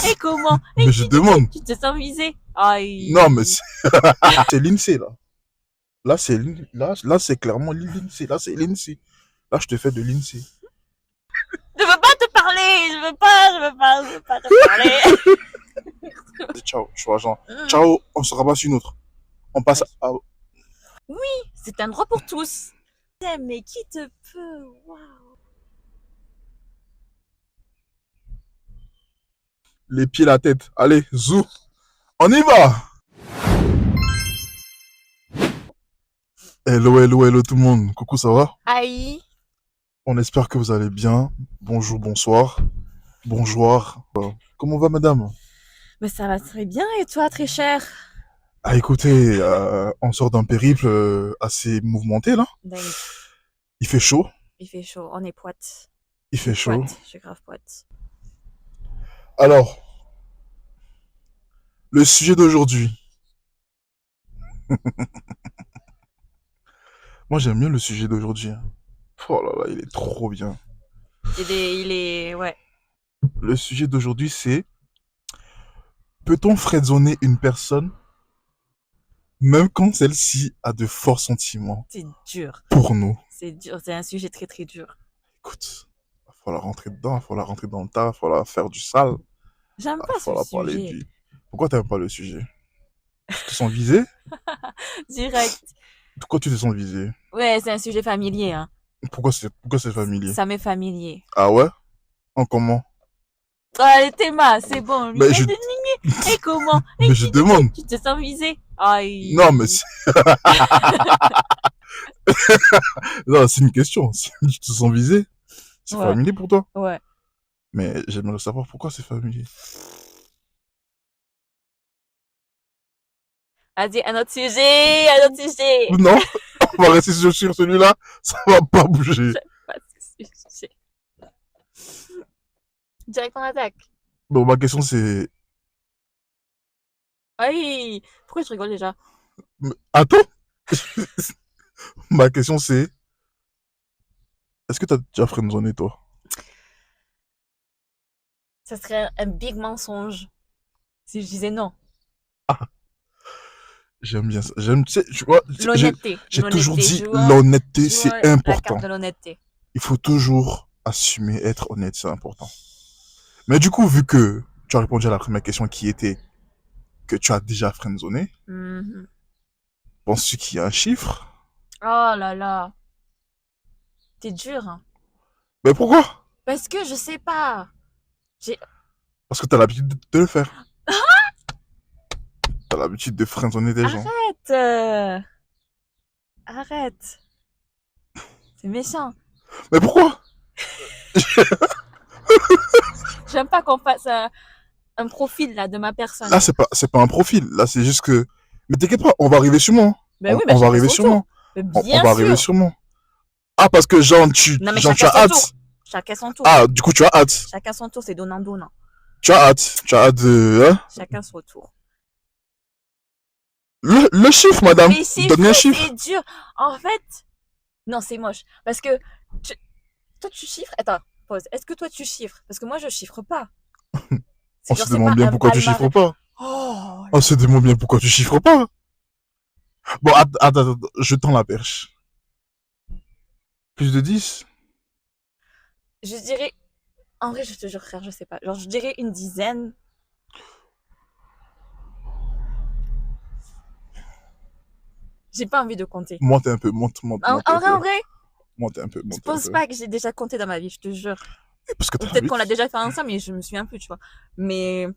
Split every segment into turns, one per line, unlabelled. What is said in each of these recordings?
Et comment?
Mais je demande.
Tu te sens visé? Aïe.
Non, mais c'est c'est l'INSEE, là. Là, c'est clairement l'INSEE. Là, c'est l'INSEE. Là, je te fais de l'INSEE.
Je veux pas te parler. Je veux pas te parler.
Ciao, je suis agent. Ciao, on se rabat sur une autre. On passe à...
C'est un droit pour tous. Mais qui te peut? Waouh.
les pieds, la tête. Allez, zou. On y va. Hello, hello, hello tout le monde. Coucou, ça va?
Aïe.
On espère que vous allez bien. Bonjour, bonsoir. Bonjour. Comment va madame?
Mais ça va très bien et toi, très cher?
Ah écoutez, on sort d'un périple assez mouvementé là.
Dingue.
Il fait chaud.
Il fait chaud, on est poète.
Il fait chaud.
Je suis grave poète.
Alors, le sujet d'aujourd'hui. Moi j'aime bien le sujet d'aujourd'hui. Oh là là, il est trop bien.
Ouais.
Le sujet d'aujourd'hui c'est: peut-on friendzoner une personne même quand celle-ci a de forts sentiments
C'est dur.
pour nous?
C'est dur, c'est un sujet très très dur.
Écoute, il va falloir rentrer dedans, il va falloir rentrer dans le tas, il va falloir faire du sale,
J'aime
il va
pas ce
falloir parler
sujet.
du... Pourquoi t'aimes pas le sujet? Tu te sens visé?
Direct.
Pourquoi tu te sens visé?
Ouais, c'est un sujet familier, hein.
Pourquoi c'est familier?
Ça m'est familier.
Ah ouais? En comment?
Allez, Théma, c'est bon.
Mais je...
Et comment?
Mais je demande.
Tu te sens visé? Aïe.
Non, mais non, c'est une question. Si tu te sens visé, c'est
Ouais.
familier pour toi.
Ouais.
Mais j'aimerais savoir pourquoi c'est familier.
Vas-y, un autre sujet, un autre sujet.
Non, on va rester sur celui-là, ça va pas bouger.
J'aime pas ce sujet. Direct en attaque.
Bon, ma question c'est...
Aïe. Pourquoi je rigole déjà?
Attends. Ma question c'est... Est-ce que t'as déjà friendzoné toi?
Ça serait un big mensonge si je disais non.
J'aime bien ça. J'aime, tu sais, tu vois,
L'honnêteté.
j'ai toujours dit
L'honnêteté.
l'honnêteté,
Je vois
c'est
la
important.
carte de l'honnêteté.
Il faut toujours assumer, être honnête, c'est important. Mais du coup, vu que tu as répondu à la première question qui était que tu as déjà friendzoné, penses-tu qu'il y a un chiffre?
Oh là là. T'es dur, hein.
Mais pourquoi?
Parce que je sais pas.
Parce que t'as l'habitude de le faire. T'as l'habitude de friendzoner des gens.
Arrête. Arrête. C'est méchant.
Mais pourquoi?
J'aime pas qu'on fasse un profil là de ma personne.
Là, c'est pas un profil. Là, c'est juste que... Mais t'inquiète pas, on va arriver sur moi.
Ben oui, mais
on va
chacun
arriver
son
sur
tour.
moi.
Mais
On
bien
va arriver
sûr.
sur moi. Ah, parce que genre,
Non, mais
genre, tu
chacun
as
son tour.
hâte.
Chacun son tour.
Ah, du coup, tu as hâte.
Chacun son tour, c'est donnant-donnant.
Tu as hâte. Tu as hâte de... Hein?
Chacun son tour.
Le chiffre, madame.
Mais c'est
Donne-moi un chiffre.
c'est dur. En fait, non, c'est moche. Parce que toi, tu chiffres. Attends, pause. Est-ce que toi, tu chiffres? Parce que moi, je chiffre pas.
On se demande bien pourquoi tu chiffres pas.
Oh,
On se demande bien pourquoi tu chiffres pas. Bon, attends, je tends la perche. Plus de 10?
je dirais. En vrai, je te jure, frère, je sais pas. Genre, je dirais une dizaine. J'ai pas envie de compter.
Monte un peu, monte
En
un peu.
vrai,
Monte un peu,
je
monte un
pense
peu.
pas que j'ai déjà compté dans ma vie, je te jure.
Parce que
Ou
t'as
peut-être qu'on l'a
l'habitude.
déjà fait ensemble, mais je me souviens plus, tu vois. Mais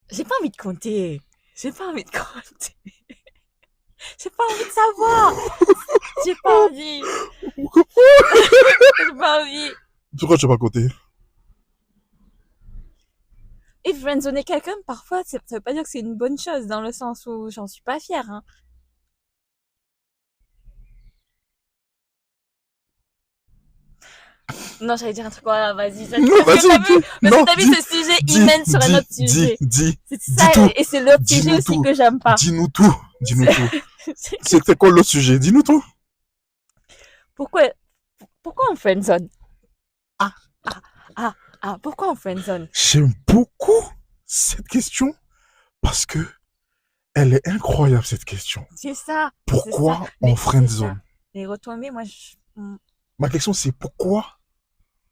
j'ai pas envie de compter. J'ai pas envie de compter. J'ai pas envie de savoir. J'ai pas envie. J'ai pas envie.
Pourquoi tu vas pas compter?
Et friendzoner quelqu'un, parfois, ça veut pas dire que c'est une bonne chose, dans le sens où j'en suis pas fière, hein. Non, j'allais dire un truc, voilà, vas-y.
Non,
Parce que
vas-y,
t'as vu,
dis.
parce
Non,
que t'as vu
dis.
ce sujet, il
Dis,
mène sur un autre
dis,
sujet.
dis.
C'est
Dis
ça,
tout.
et c'est l'autre sujet
Dis-nous
aussi
tout.
que j'aime pas.
Dis-nous tout. Dis-nous tout. C'était quoi l'autre sujet? Dis-nous tout.
Pourquoi on friendzone? Ah, pourquoi on friendzone?
J'aime beaucoup cette question parce que elle est incroyable, cette question.
C'est ça, c'est ça.
Pourquoi on
Mais c'est ça.
friendzone?
Les retombées, moi,
Ma question, c'est pourquoi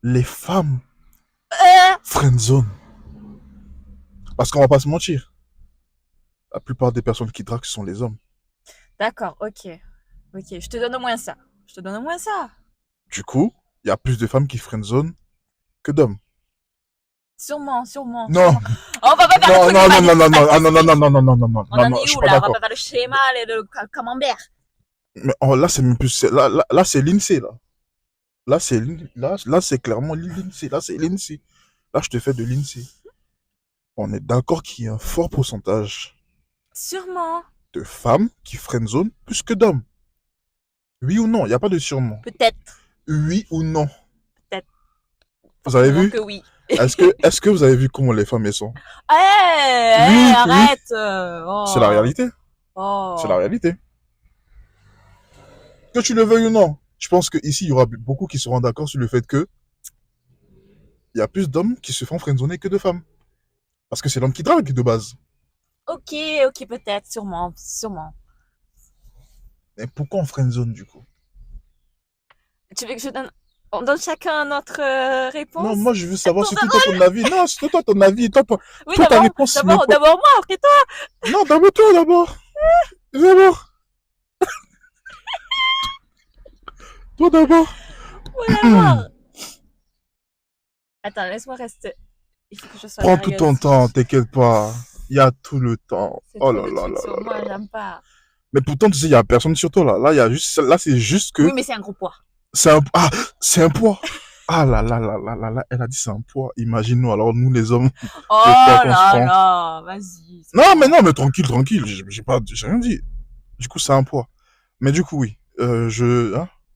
les femmes
Euh,
friendzone? Parce qu'on va pas se mentir. La plupart des personnes qui draguent sont les hommes.
D'accord, ok. Ok, je te donne au moins ça. Je te donne au moins ça.
Du coup, il y a plus de femmes qui friendzone que d'hommes.
Sûrement, sûrement,
Non,
sûrement. On va pas faire le
non,
truc
non, non, non, non, non, ah, non, non,
statistique.
non, non, non, non, non,
On
non,
en
non,
est
je suis
où
pas
là? On va pas
d'accord.
faire le schéma, le camembert.
Mais oh, là, c'est même plus, là, c'est l'INSEE, là. Là, c'est clairement l'INSEE. Là, c'est l'INSEE. Là, je te fais de l'INSEE. On est d'accord qu'il y a un fort pourcentage
Sûrement.
de femmes qui friendzone plus que d'hommes. Oui ou non? Il n'y a pas de sûrement.
Peut-être.
Oui ou non?
Peut-être.
Vous avez
Forcément
vu?
que oui.
Est-ce que vous avez vu comment les femmes elles sont?
Hey,
Oui, oui.
arrête.
C'est la
Oh.
réalité. C'est la
Oh.
réalité. Que tu le veuilles ou non. Je pense qu'ici, il y aura beaucoup qui seront d'accord sur le fait que il y a plus d'hommes qui se font friendzoner que de femmes. Parce que c'est l'homme qui drague de base.
Ok, ok, peut-être. Sûrement, sûrement.
Mais pourquoi on friendzone du coup?
Tu veux que je donne... On donne chacun notre
Non,
réponse?
moi je veux
À
savoir
tour de
surtout toi
rôle.
ton avis. Non, c'est toi ton avis.
Oui,
Toi ta réponse, c'est même pas.
d'abord moi, après toi.
Non, d'abord toi d'abord. D'abord. Toi d'abord.
Moi d'abord. Attends, laisse-moi rester. Il faut que je sois
Prends tout ton
sérieuse.
temps, t'inquiète pas. Il y a tout le temps.
C'est
Oh
trop
là
de
là
trucs
là
sur
là là.
moi, j'aime pas.
Mais pourtant, tu sais, il y a personne sur toi là. Là, c'est juste
Oui,
que
mais c'est un gros poids.
ah, c'est un poids. Ah là là là là là là, elle a dit c'est un poids. Imagine-nous alors nous les hommes, le poids
Oh
qu'on se
là
prend.
là, vas-y, c'est
Non mais
bon.
non mais tranquille tranquille, j'ai rien dit. Du coup c'est un poids. Mais du coup oui, hein,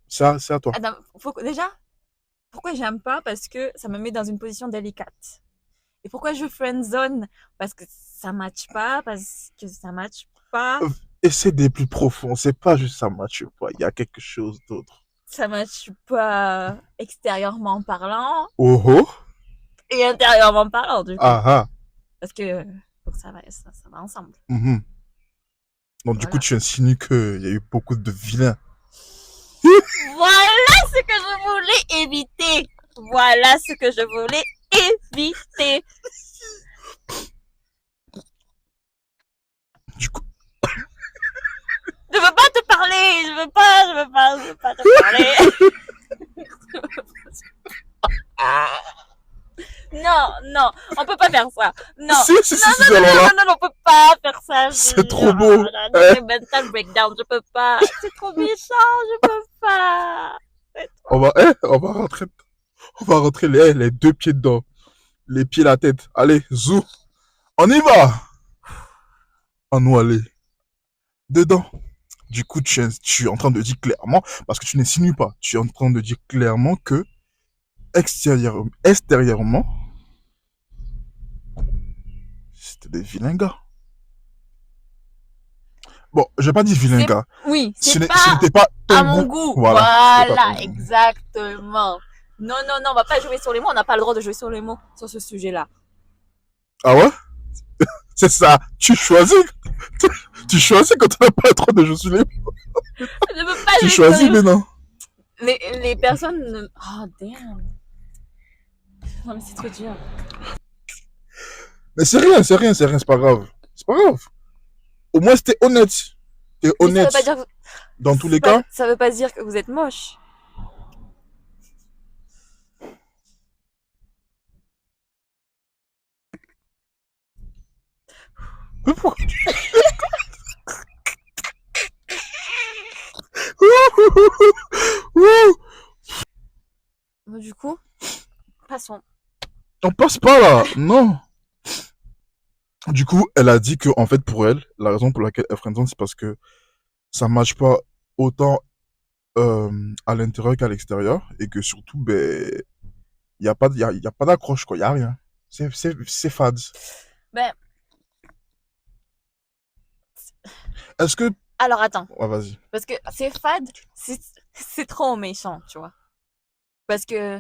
c'est à toi.
Attends, déjà, pourquoi j'aime pas? Parce que ça me met dans une position délicate. Et pourquoi je friendzone? Parce que ça match pas, parce que ça match pas,
Essaie des plus profonds. C'est pas juste ça match pas. Il y a quelque chose d'autre.
ça match pas extérieurement parlant
Oh oh.
et intérieurement parlant, du coup.
Ah ah.
Parce que faut que ça va ensemble.
Mhm. Donc du coup
Voilà.
tu insinues qu'il y a eu beaucoup de vilains.
Voilà ce que je voulais éviter. Voilà ce que je voulais éviter.
Du coup,
Je veux pas te parler. Je veux pas te parler. Non, non, on peut pas faire ça. Non.
si, alors là,
Non, on peut pas faire ça.
c'est trop beau.
C'est mental breakdown, je peux pas. C'est trop méchant, je peux pas.
On va rentrer les deux pieds dedans. Les pieds, la tête. Allez, zou. On y va. À nous aller. Dedans. Du coup, tu es en train de dire clairement, parce que tu n'insinues pas, tu es en train de dire clairement que extérieurement, c'était des vilains gars. Bon, je vais pas dire vilains gars.
Oui,
Ce
c'est pas
n'était pas
à
ton
mon
goût.
goût.
Voilà. C'était pas ton
Voilà,
goût.
exactement. Non, on va pas jouer sur les mots. On n'a pas le droit de jouer sur les mots sur ce sujet-là.
Ah ouais? C'est ça. Tu choisis. Tu choisis quand tu n'as pas le droit de jouer sur les.
Je veux pas
Tu
jouer sur
choisis,
les
mais
mots.
non.
Les personnes... Oh, damn. Non, mais c'est trop dur.
Mais c'est pas grave. C'est pas grave. Au moins, c'était honnête. T'es
Mais ça veut
honnête.
pas dire...
Dans tous les cas.
Ça veut pas dire que vous êtes moche.
Mais pourquoi
Du coup, passons.
On passe pas là. Non. Du coup, elle a dit que, en fait, pour elle, la raison pour laquelle elle friendzone, c'est parce que ça matche pas autant à l'intérieur qu'à l'extérieur. Et que surtout, ben, y a pas d'accroche, quoi. Y a rien. C'est fade.
Ben,
Est-ce que.
alors attends.
Ouais, vas-y.
Parce que c'est fade, c'est trop méchant, tu vois. Parce que...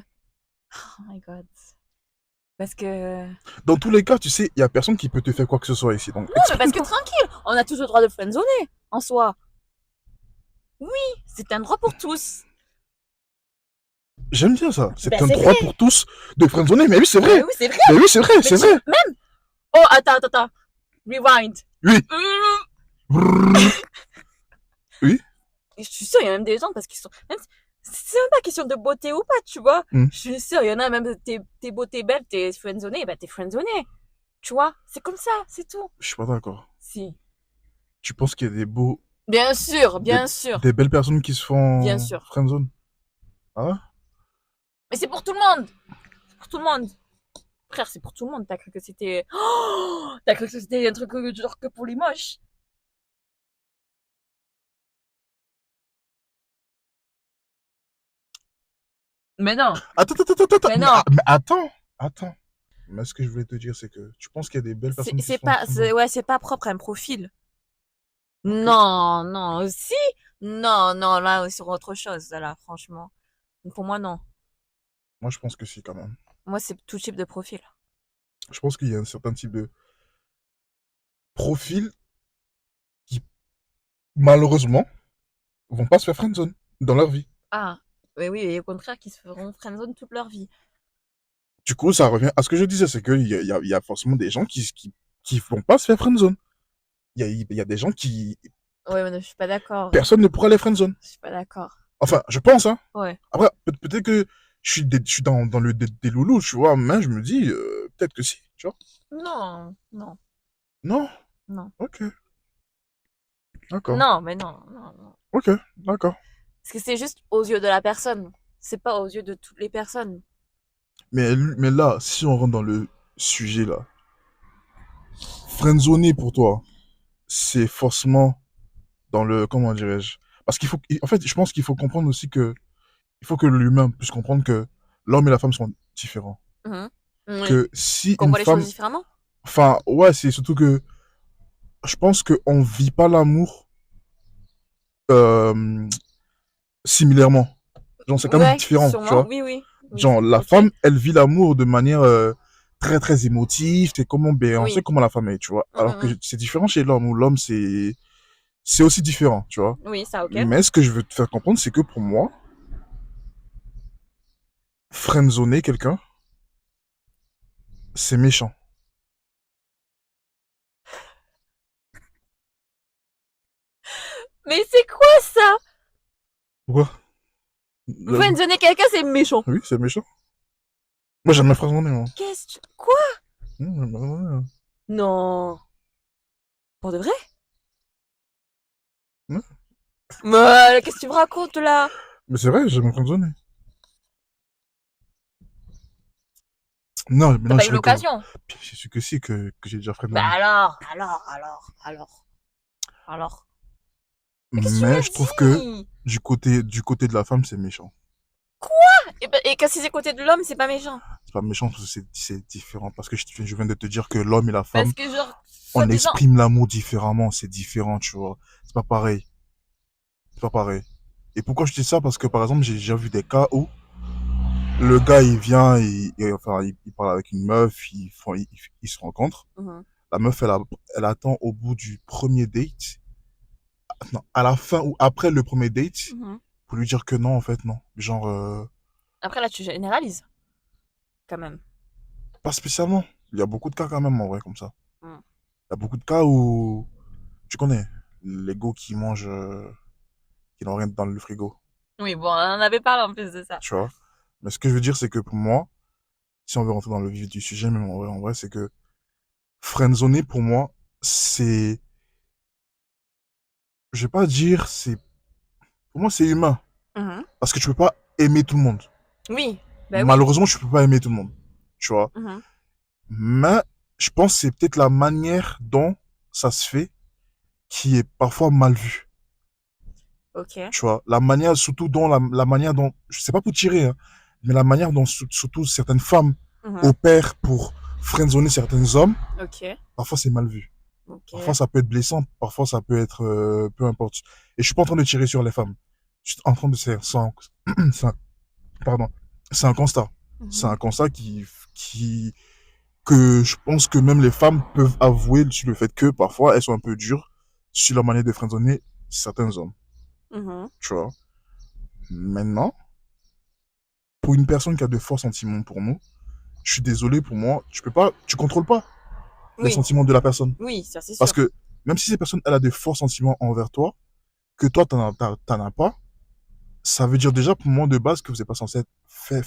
Oh my god. Parce que...
Dans tous les cas, tu sais, il y a personne qui peut te faire quoi que ce soit ici. Donc,
Non, mais parce que
exprime-toi.
tranquille, on a tous le droit de friendzoner, en soi. Oui, c'est un droit pour tous.
J'aime bien ça.
Ben,
C'est un
c'est
droit
vrai.
pour tous de friendzoner. Mais oui, c'est
Ben
vrai.
oui, c'est vrai.
Mais oui, c'est vrai,
Mais
c'est vrai.
même... Oh, attends. Rewind.
Oui. Oui.
Je suis sûre, il y a même des gens parce qu'ils sont... Même c'est même pas question de beauté ou pas, tu vois.
Hmm.
Je suis sûre, il y en a même, t'es beau, t'es belle, t'es friendzoné, bah t'es friendzoné. Tu vois, c'est comme ça, c'est tout.
Je suis pas d'accord.
Si.
Tu penses qu'il y a des beaux,
Bien sûr,
des,
bien sûr,
des belles personnes qui se
bien
font
sûr.
friendzone? Ah ouais?
Mais c'est pour tout le monde. C'est pour tout le monde. Frère, c'est pour tout le monde. T'as cru que c'était... Oh, t'as cru que c'était un truc genre que pour les moches. Mais non,
Attends.
mais non.
Mais attends. Mais ce que je voulais te dire, c'est que tu penses qu'il y a des belles personnes qui se font friendzone?
Ouais, c'est pas propre à un profil.
Ok.
Non, aussi. Non, là, sur autre chose, là, franchement. Pour moi, non.
Moi, je pense que si, quand même.
Moi, c'est tout type de profil.
Je pense qu'il y a un certain type de profil qui, malheureusement, vont pas se faire friendzone dans leur vie.
Ah, mais oui, et au contraire, qui se feront friendzone toute leur vie.
Du coup, ça revient à ce que je disais, c'est qu'il y a forcément des gens qui vont pas se faire friendzone. Il y a des gens qui...
Ouais, mais je suis pas d'accord.
Personne ne pourra les friendzone.
Je suis pas d'accord.
Enfin, je pense, hein.
Ouais.
Après, peut-être que je suis dans le des loulous, tu vois, mais je me dis, peut-être que si, tu vois.
Non.
Non?
Non.
Ok, d'accord.
Non, mais non.
Ok, d'accord.
Parce que c'est juste aux yeux de la personne. C'est pas aux yeux de toutes les personnes.
Mais là, si on rentre dans le sujet, là, friendzoner pour toi, c'est forcément dans le, comment dirais-je? Parce qu'il faut, en fait, je pense qu'il faut comprendre aussi que, il faut que l'humain puisse comprendre que l'homme et la femme sont différents.
Mhm. Oui.
Que si
Qu'on
une
voit les choses
femme,
différemment.
enfin, ouais, c'est surtout que je pense qu'on vit pas l'amour euh, similairement. Genre, c'est quand même
Ouais,
différent, tu
sûrement.
vois.
Oui.
Genre, la
Ok.
femme, elle vit l'amour de manière très, très émotive. C'est comment, ben, on sait
Oui.
comment la femme est, tu vois. Alors que c'est différent chez l'homme, où l'homme, c'est aussi différent, tu vois.
Oui, ça, ok.
Mais ce que je veux te faire comprendre, c'est que pour moi, friendzoner quelqu'un, c'est méchant.
Mais c'est quoi ça?
Pourquoi?
Friendzoner quelqu'un, c'est méchant.
Oui, c'est méchant. Moi, j'aime la friendzoner, moi.
Quoi?
J'aime la friendzoner, hein.
Non. Pour de vrai?
Ouais.
Mais qu'est-ce que tu me racontes là?
Mais c'est vrai, j'aime la friendzoner. Non, mais
T'as
non,
pas
je
eu
rigole.
l'occasion?
Bien sûr que si, que j'ai déjà
Bah
friendzoné.
alors. Mais qu'est-ce que
Mais je trouve
tu
que
me dis?
du côté de la femme, c'est méchant.
Et quand c'est côté de l'homme, c'est pas méchant.
C'est pas méchant parce que c'est différent. Parce que je viens de te dire que l'homme et la femme,
Parce que genre,
on
soi-disant...
exprime l'amour différemment. C'est différent, tu vois. C'est pas pareil. C'est pas pareil. Et pourquoi je dis ça? Parce que par exemple, j'ai déjà vu des cas où le gars, il vient, enfin, il parle avec une meuf, ils se rencontrent.
Mhm,
La meuf, elle attend au bout du premier date, non, à la fin ou après le premier date,
mhm.
pour lui dire que non, en fait, non. Genre,
Après là, tu généralises, quand même.
pas spécialement. Il y a beaucoup de cas quand même, en vrai, comme ça.
Mm.
Il y a beaucoup de cas où, tu connais, les gars qui mangent, qui n'ont rien dans le frigo,
Oui, bon, on en avait parlé en plus de ça.
tu vois. Mais ce que je veux dire, c'est que pour moi, si on veut rentrer dans le vif du sujet, même en vrai, c'est que friendzoner, pour moi, c'est, je vais pas dire, pour moi, c'est humain.
Mhm.
Parce que tu peux pas aimer tout le monde.
Oui, bah oui.
Malheureusement, tu peux pas aimer tout le monde. Tu vois.
Mhm.
Mais je pense que c'est peut-être la manière dont ça se fait qui est parfois mal vue.
Ok.
Tu vois. La manière, surtout dont la manière dont, je sais pas pour tirer, hein, mais la manière dont surtout certaines femmes
Mhm.
opèrent pour friendzoner certains hommes,
Ok.
parfois c'est mal vu. Parfois
Ok.
ça peut être blessant, parfois ça peut être peu importe. Et je suis pas en train de tirer sur les femmes. Je suis en train de c'est un- pardon, c'est un constat. C'est
Mhm.
un constat qui que je pense que même les femmes peuvent avouer sur le fait que parfois elles sont un peu dures sur leur manière de friendzoner certains hommes,
Mhm.
tu vois. Maintenant, pour une personne qui a de forts sentiments pour nous, je suis désolé pour moi, tu contrôles pas les
Oui,
sentiments de la personne.
oui, ça c'est
Parce
sûr.
que même si cette personne, elle a de forts sentiments envers toi, que toi, t'en as pas, ça veut dire déjà pour moi de base que vous n'êtes pas censé faire,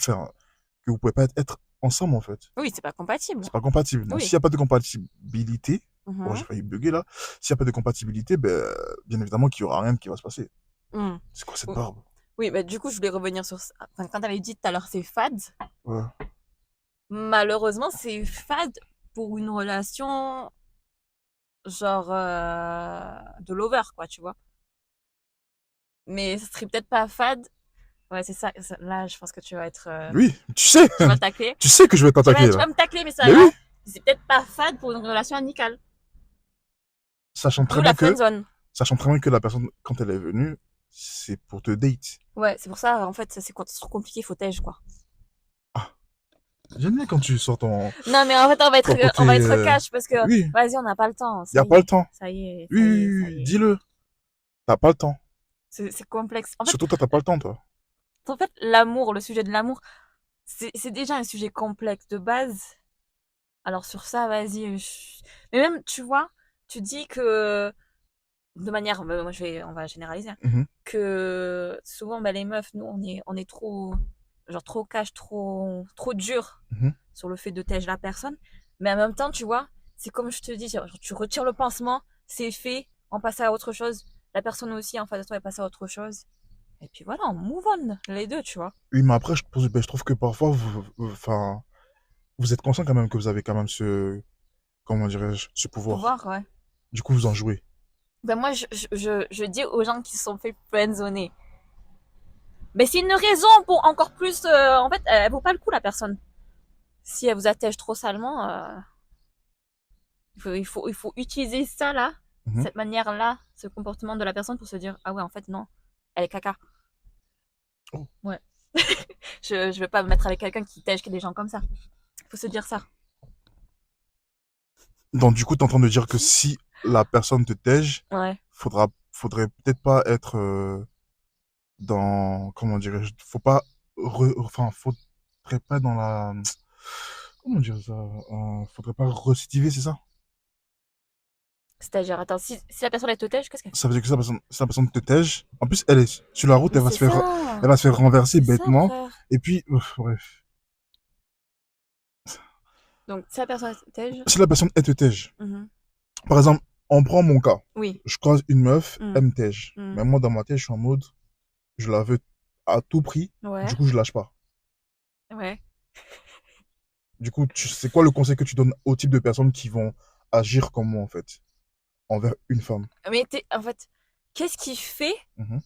que vous pouvez pas être ensemble en fait.
Oui, c'est pas compatible.
C'est pas compatible. Donc
Oui.
s'il n'y a pas de compatibilité, bon, j'ai
Mhm.
failli bugger là, s'il n'y a pas de compatibilité, ben, bien évidemment qu'il y aura rien qui va se passer.
Mhm.
C'est quoi cette
Ou-
barbe?
Oui, bah, du coup, je voulais revenir sur ça. Enfin, quand tu avais dit tout à l'heure, c'est fade.
Ouais.
Malheureusement, c'est fade pour une relation genre de lover, quoi, tu vois. Mais ce serait peut-être pas fade. Ouais, c'est ça. Là, je pense que tu vas être.
Oui, tu sais,
Tu vas tacler.
tu sais que je vais t'attaquer
Tu
là.
vas me tacler, mais ça
Mais
va.
oui,
C'est peut-être pas fade pour une relation amicale.
sachant très
D'où
bien
la
que,
friendzone.
sachant très bien que la personne, quand elle est venue, c'est pour te date.
Ouais, c'est pour ça, en fait, c'est quand c'est trop compliqué, faut tège, quoi.
Ah, j'aime bien quand tu sors
Non, mais en fait,
ton
on va
côté,
être cash parce que,
oui,
vas-y, on n'a pas le temps.
y a pas le temps.
Ça y est,
Oui,
ça y
oui,
est,
oui,
ça
oui,
y est.
dis-le. T'as pas le temps.
C'est complexe.
Surtout toi, t'as pas le temps, toi.
En fait, l'amour, le sujet de l'amour, c'est déjà un sujet complexe de base. Alors sur ça, vas-y. Mais même, tu vois, tu dis que, de manière, moi, on va généraliser, hein,
Mhm,
que souvent, bah, les meufs, nous, on est trop, genre, trop cash, trop dur
mhm.
sur le fait de tège la personne. Mais en même temps, tu vois, c'est comme je te dis, genre, tu retires le pansement, c'est fait, on passe à autre chose. La personne aussi en face de toi, elle passe à autre chose. Et puis voilà, on move on, les deux, tu vois.
Oui, mais après, je trouve que parfois, enfin, vous êtes conscient quand même que vous avez quand même comment dirais-je, ce pouvoir.
Pouvoir, ouais.
Du coup, vous en jouez.
Ben moi, je dis aux gens qui se sont fait friendzoner. Mais c'est une raison pour encore plus. En fait, elle vaut pas le coup, la personne. Si elle vous attèche trop salement, il faut utiliser ça là,
Mhm.
cette manière-là, ce comportement de la personne pour se dire ah ouais, en fait, non, elle est caca.
Oh.
Ouais. Je vais pas me mettre avec quelqu'un qui tèche des gens comme ça. Il faut se dire ça.
Donc, du coup, t'es en train de dire que si la personne te tège,
Ouais.
faudrait peut-être pas être dans, comment dirais-je, faut pas, enfin, faudrait pas dans la, comment dire ça, faudrait pas récidiver, c'est ça?
C'est-à-dire, attends, si la personne elle te tèche, qu'est-ce qu'elle.
Ça veut dire que si la personne te tège, en plus, elle est sur la route,
Mais c'est ça.
elle va se faire renverser
C'est ça,
bêtement,
frère.
et puis, bref.
Donc, si la personne elle te tèche.
Si la personne, elle te tège,
Mhm.
par exemple, on prend mon cas,
Oui.
je croise une meuf,
Mhm.
elle me tège,
Mhm.
mais moi, dans ma tête, je suis en mode, je la veux à tout prix, du
Ouais.
coup, je lâche pas.
Ouais.
Du coup, c'est quoi le conseil que tu donnes au type de personnes qui vont agir comme moi, en fait, envers une femme?
Mais en fait, qu'est-ce qui fait
Mhm.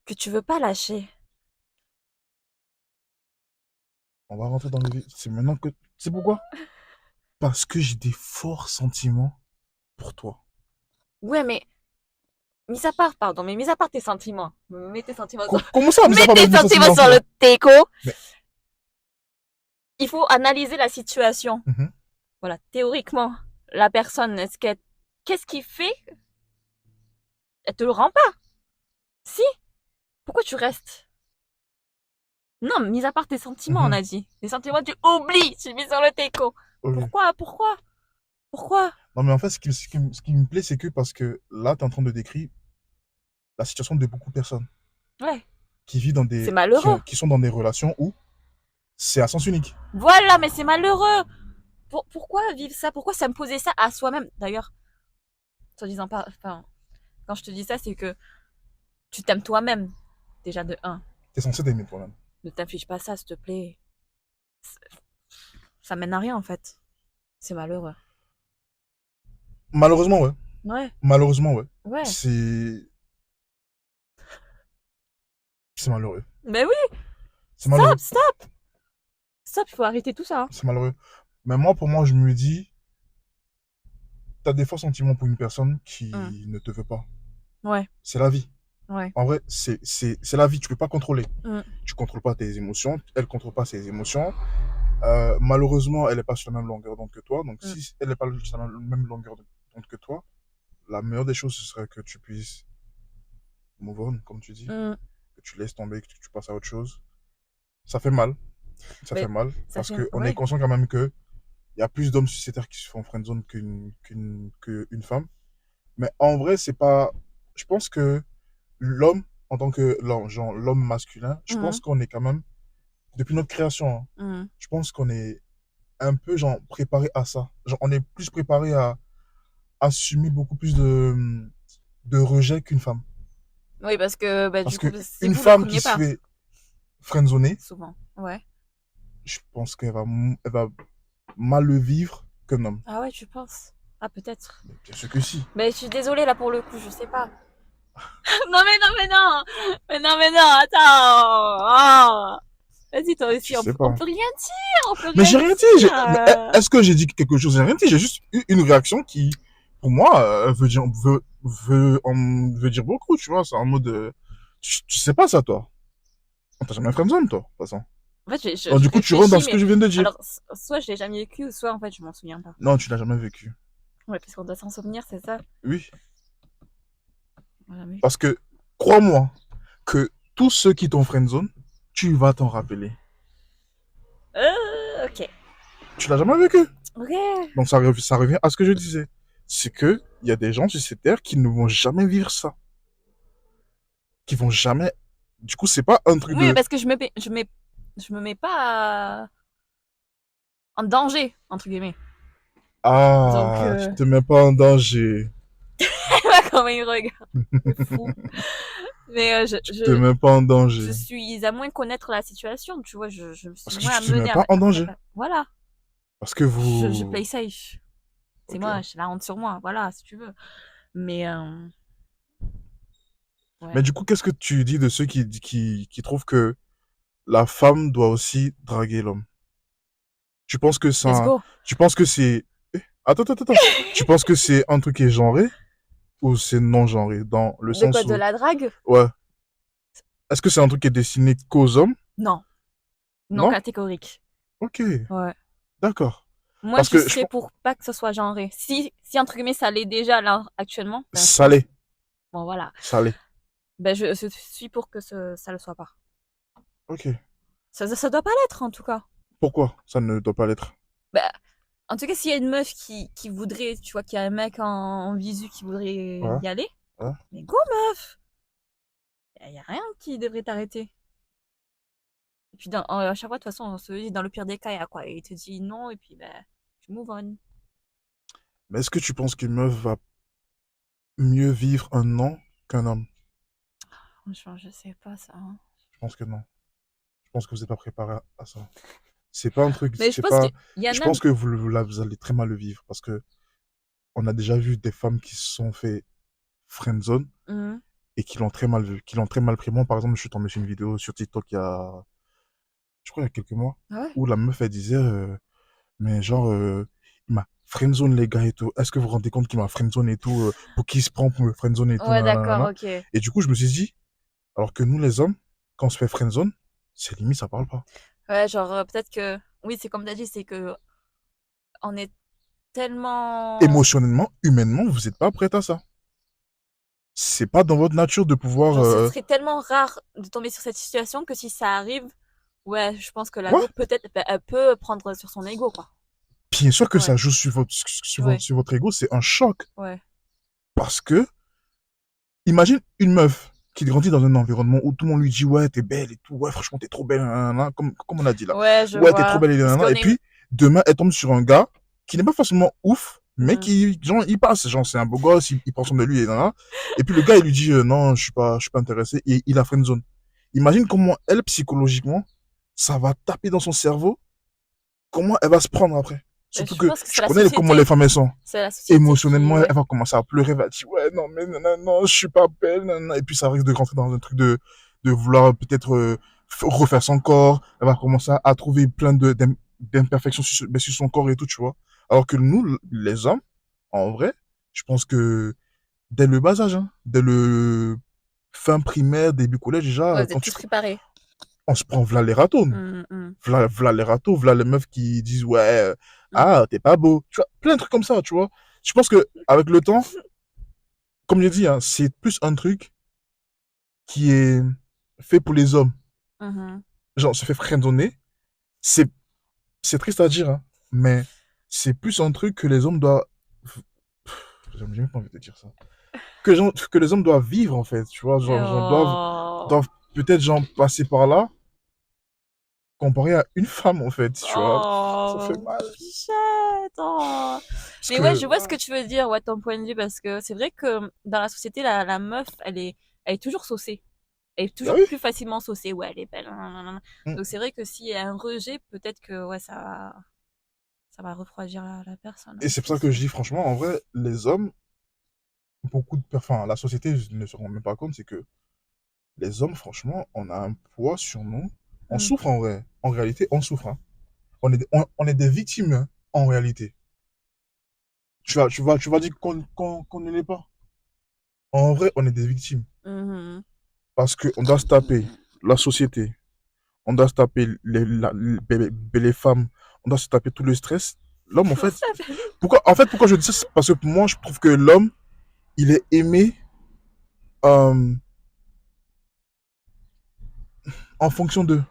que tu veux pas lâcher?
On va rentrer dans le vif. C'est maintenant que... C'est pourquoi? Parce que j'ai des forts sentiments pour toi.
Ouais, mais mis à part, pardon, mais mis à part tes sentiments, mets tes sentiments sur,
Comment ça, mis à
mets
part
tes
mes
sentiments
sentiments
sur
sur
le
toi?
teco.
Mais...
Il faut analyser la situation.
Mhm.
Voilà, théoriquement, la personne, qu'est-ce qui fait? Elle te le rend pas. Si? Pourquoi tu restes? Non, mis à part tes sentiments, on
Mhm.
a dit. Les sentiments, tu oublies, tu mets sur le teco.
Ok.
Pourquoi?
Non, mais en fait, ce qui me plaît, c'est que parce que là, tu es en train de décrire la situation de beaucoup de personnes
Ouais,
qui vivent
c'est malheureux.
qui sont dans des relations où c'est à sens unique.
Voilà, mais c'est malheureux. Pourquoi vivre ça? Pourquoi s'imposer ça à soi-même? D'ailleurs, en disant pas, enfin, quand je te dis ça, c'est que tu t'aimes toi-même. Déjà de un.
Tu es censé t'aimer toi-même.
Ne t'inflige pas ça, s'il te plaît. Ça mène à rien, en fait. C'est malheureux.
Malheureusement, ouais.
Ouais,
Malheureusement, ouais.
ouais.
C'est... C'est malheureux.
Mais oui,
C'est malheureux.
stop. Stop, il faut arrêter tout ça.
C'est malheureux. Mais moi, pour moi, je me dis, t'as des forts sentiments pour une personne
Hum.
qui ne te veut pas.
Ouais,
C'est la vie.
ouais.
En vrai, c'est la vie. Tu peux pas contrôler.
Hum.
Tu contrôles pas tes émotions. Elle contrôle pas ses émotions. Malheureusement, elle n'est pas sur la même longueur d'onde que toi. Donc,
Mm.
si elle n'est pas sur la même longueur d'onde que toi, la meilleure des choses, ce serait que tu puisses move on, comme tu dis,
Mm.
que tu laisses tomber, que tu passes à autre chose. Ça fait mal, ça fait
Mais
mal,
ça
parce
fait.
qu'on est
Ouais.
conscient quand même que il y a plus d'hommes suscitaires qui se font friendzone qu'une femme. Mais en vrai, c'est pas. Je pense que l'homme, en tant que genre, l'homme masculin, je pense
Mm.
qu'on est quand même, depuis notre création, hein,
Mm.
je pense qu'on est un peu genre préparé à ça. Genre, on est plus préparé à assumer beaucoup plus de rejet qu'une femme.
Oui, parce que bah,
Parce
du
que
coup, c'est
une
vous le
femme qui
premier
se
pas,
fait friendzoner,
souvent. Ouais.
je pense elle va mal le vivre qu'un homme.
Ah ouais, tu penses? Ah, peut-être.
Mais bien sûr que si.
Mais je suis désolée là pour le coup, je sais pas. Non, mais non, mais non! Mais non, attends! Ah. Vas-y, toi
Je
aussi,
sais
on
pas.
peut rien dire, on peut
Mais
rien
j'ai rien dit.
dire.
Mais est-ce que j'ai dit quelque chose? J'ai rien dit. J'ai juste eu une réaction qui, pour moi, veut dire beaucoup, tu vois. C'est en mode, tu sais pas ça, toi. On t'a jamais friendzone, toi, de toute façon.
En fait,
Donc,
je
du coup, tu rentres dans
réfléchis,
ce que
mais
je viens de dire.
alors, soit je l'ai jamais vécu, ou soit en fait, je m'en souviens pas.
Non, tu l'as jamais vécu.
Ouais, parce qu'on doit s'en souvenir, c'est ça?
Oui.
Voilà, mais...
Parce que, crois-moi, que tous ceux qui t'ont friendzone, tu vas t'en rappeler.
Ok.
Tu l'as jamais vécu.
Ok.
Donc, ça revient à ce que je disais. C'est que, il y a des gens sur cette terre qui ne vont jamais vivre ça. Qui vont jamais. Du coup, c'est pas un truc
Oui, mais
de.
parce que je me mets pas en danger, entre guillemets. Donc,
Ah, tu te mets pas en danger.
comment il regarde, c'est fou. Mais
Tu te mets pas en
je
danger.
suis à moins connaître la situation, tu vois, je me suis
Parce que
moins
tu te mets
amenée
pas en danger.
voilà,
Parce que
je
vous.
play safe. C'est
Ok.
moi, j'ai la honte sur moi, voilà, si tu veux. Mais,
Mais
ouais.
du coup, qu'est-ce que tu dis de ceux qui trouvent que la femme doit aussi draguer l'homme? Tu penses que
Let's
ça.
go.
Tu penses que c'est. Attends, attends, attends. Tu penses que c'est un truc qui est genré ou c'est non genré? Dans le
De quoi,
sens
de
où.
la drague?
Ouais. Est-ce que c'est un truc qui est destiné qu'aux hommes?
Non, non
Non?
catégorique.
Ok.
Ouais.
D'accord.
Moi,
Parce
je
que je
serais
pense.
pour pas que ce soit genré. Si entre guillemets, ça l'est déjà là, actuellement, ben, je pense.
Salé.
Bon, voilà.
Salé.
Ben, je suis pour que ça le soit pas.
Ok.
Ça doit pas l'être, en tout cas.
Pourquoi ça ne doit pas l'être?
Ben, en tout cas, s'il y a une meuf qui voudrait, tu vois, qu'il y a un mec en visu qui voudrait
Ouais.
y aller,
Ouais.
mais go, meuf! Y a rien qui devrait t'arrêter. Et puis, à chaque fois, de toute façon, on se dit, dans le pire des cas, il y a quoi? Il te dit non, et puis, ben, tu move on.
Mais est-ce que tu penses qu'une meuf va mieux vivre un non qu'un homme?
Franchement, je sais pas ça, hein.
Je pense que non. Je pense que vous n'êtes pas préparé à ça. C'est pas un truc,
Mais je
c'est
pense
pas.
qu'il y
Je
en a.
pense que vous allez très mal le vivre parce que on a déjà vu des femmes qui se sont fait friendzone
Mhm.
et qui l'ont très mal vu, qui l'ont très mal pris. Moi, par exemple, je suis tombé sur une vidéo sur TikTok je crois, il y a quelques mois,
Ah ouais?
où la meuf, elle disait, mais genre, il m'a friendzone les gars et tout. Est-ce que vous vous rendez compte qu'il m'a friendzone et tout, pour qui il se prend pour me friendzone et tout,
Ouais, d'accord,
nanana.
ok.
Et du coup, je me suis dit, alors que nous, les hommes, quand on se fait friendzone, c'est limite, ça parle pas.
Ouais, genre, peut-être que. Oui, c'est comme t'as dit, c'est que on est tellement.
Émotionnellement, humainement, vous n'êtes pas prêt à ça. C'est pas dans votre nature de pouvoir,
Genre, ce serait tellement rare de tomber sur cette situation que si ça arrive, ouais, je pense que la
ouais,
go, peut-être, bah, elle peut prendre sur son ego, quoi.
bien sûr que
Ouais,
ça joue
ouais,
sur votre ego, c'est un choc.
ouais.
Parce que, imagine une meuf qui grandit dans un environnement où tout le monde lui dit, ouais, t'es belle et tout, ouais, franchement, t'es trop belle, nanana, comme on a dit là.
Ouais, je
Ouais, t'es trop
vois.
belle et
Parce
nanana.
qu'on
Et
est une.
puis, demain, elle tombe sur un gars qui n'est pas forcément ouf, mais
Hmm.
qui, genre, il passe, genre, c'est un beau gosse, il prend soin de lui et nanana. Et puis, le gars, il lui dit, non, je suis pas intéressé, et il a friendzone. Imagine comment elle, psychologiquement, ça va taper dans son cerveau, comment elle va se prendre après.
Ben,
Surtout
je
que
pense que
je
c'est la
connais comment les
société.
femmes elles sont.
C'est la société qui.
Émotionnellement,
Ouais.
elle va commencer à pleurer, elle va dire ouais, non, mais non, non, non, je suis pas belle, non, non. Et puis ça risque de rentrer dans un truc de vouloir peut-être refaire son corps. Elle va commencer à trouver plein d'imperfections sur son corps et tout, tu vois. Alors que nous, les hommes, en vrai, je pense que dès le bas âge, hein, dès le fin primaire, début collège,
Ouais,
déjà,
vous êtes plus préparés.
On se prend v'là les ratons.
Mhm, mhm,
V'là les râteaux, v'là les meufs qui disent ouais,
mhm,
ah, t'es pas beau. Tu vois, plein de trucs comme ça, tu vois. Je pense que avec le temps, comme j'ai dit, hein, c'est plus un truc qui est fait pour les hommes.
mhm.
Genre, se fait friendzoner. C'est, c'est triste à dire, hein, mais c'est plus un truc que les hommes doivent. J'ai même pas envie de dire ça. Que les hommes doivent vivre, en fait, tu vois. Genre
Oh.
doivent peut-être, genre, passer par là, comparé à une femme, en fait, tu vois. Ça fait
Oh,
mal.
bichette. Oh.
Parce
Mais ouais,
que,
je vois ce que tu veux dire, ouais, ton point de vue, parce que c'est vrai que dans la société, la meuf, elle est toujours saucée. Elle est
bah
toujours
oui.
plus facilement saucée. Ouais, elle est belle. Nanana.
Mm.
Donc c'est vrai que s'il y a un rejet, peut-être que ouais, ça va refroidir la personne,
Et
ouais,
c'est pour
c'est
ça que je
sûr.
dis, franchement, en vrai, les hommes, enfin, la société ne se rend même pas compte, c'est que les hommes, franchement, on a un poids sur nous. On
Mm.
souffre en vrai. En réalité, on souffre, hein. On est des victimes, hein, en réalité. Tu vas dire qu'on ne l'est pas. En vrai, on est des victimes.
Mhm.
Parce qu'on doit se taper la société, on doit se taper les femmes, on doit se taper tout le stress. L'homme, en fait, pourquoi je dis ça? C'est parce que moi, je trouve que l'homme, il est aimé euh, en fonction de, pas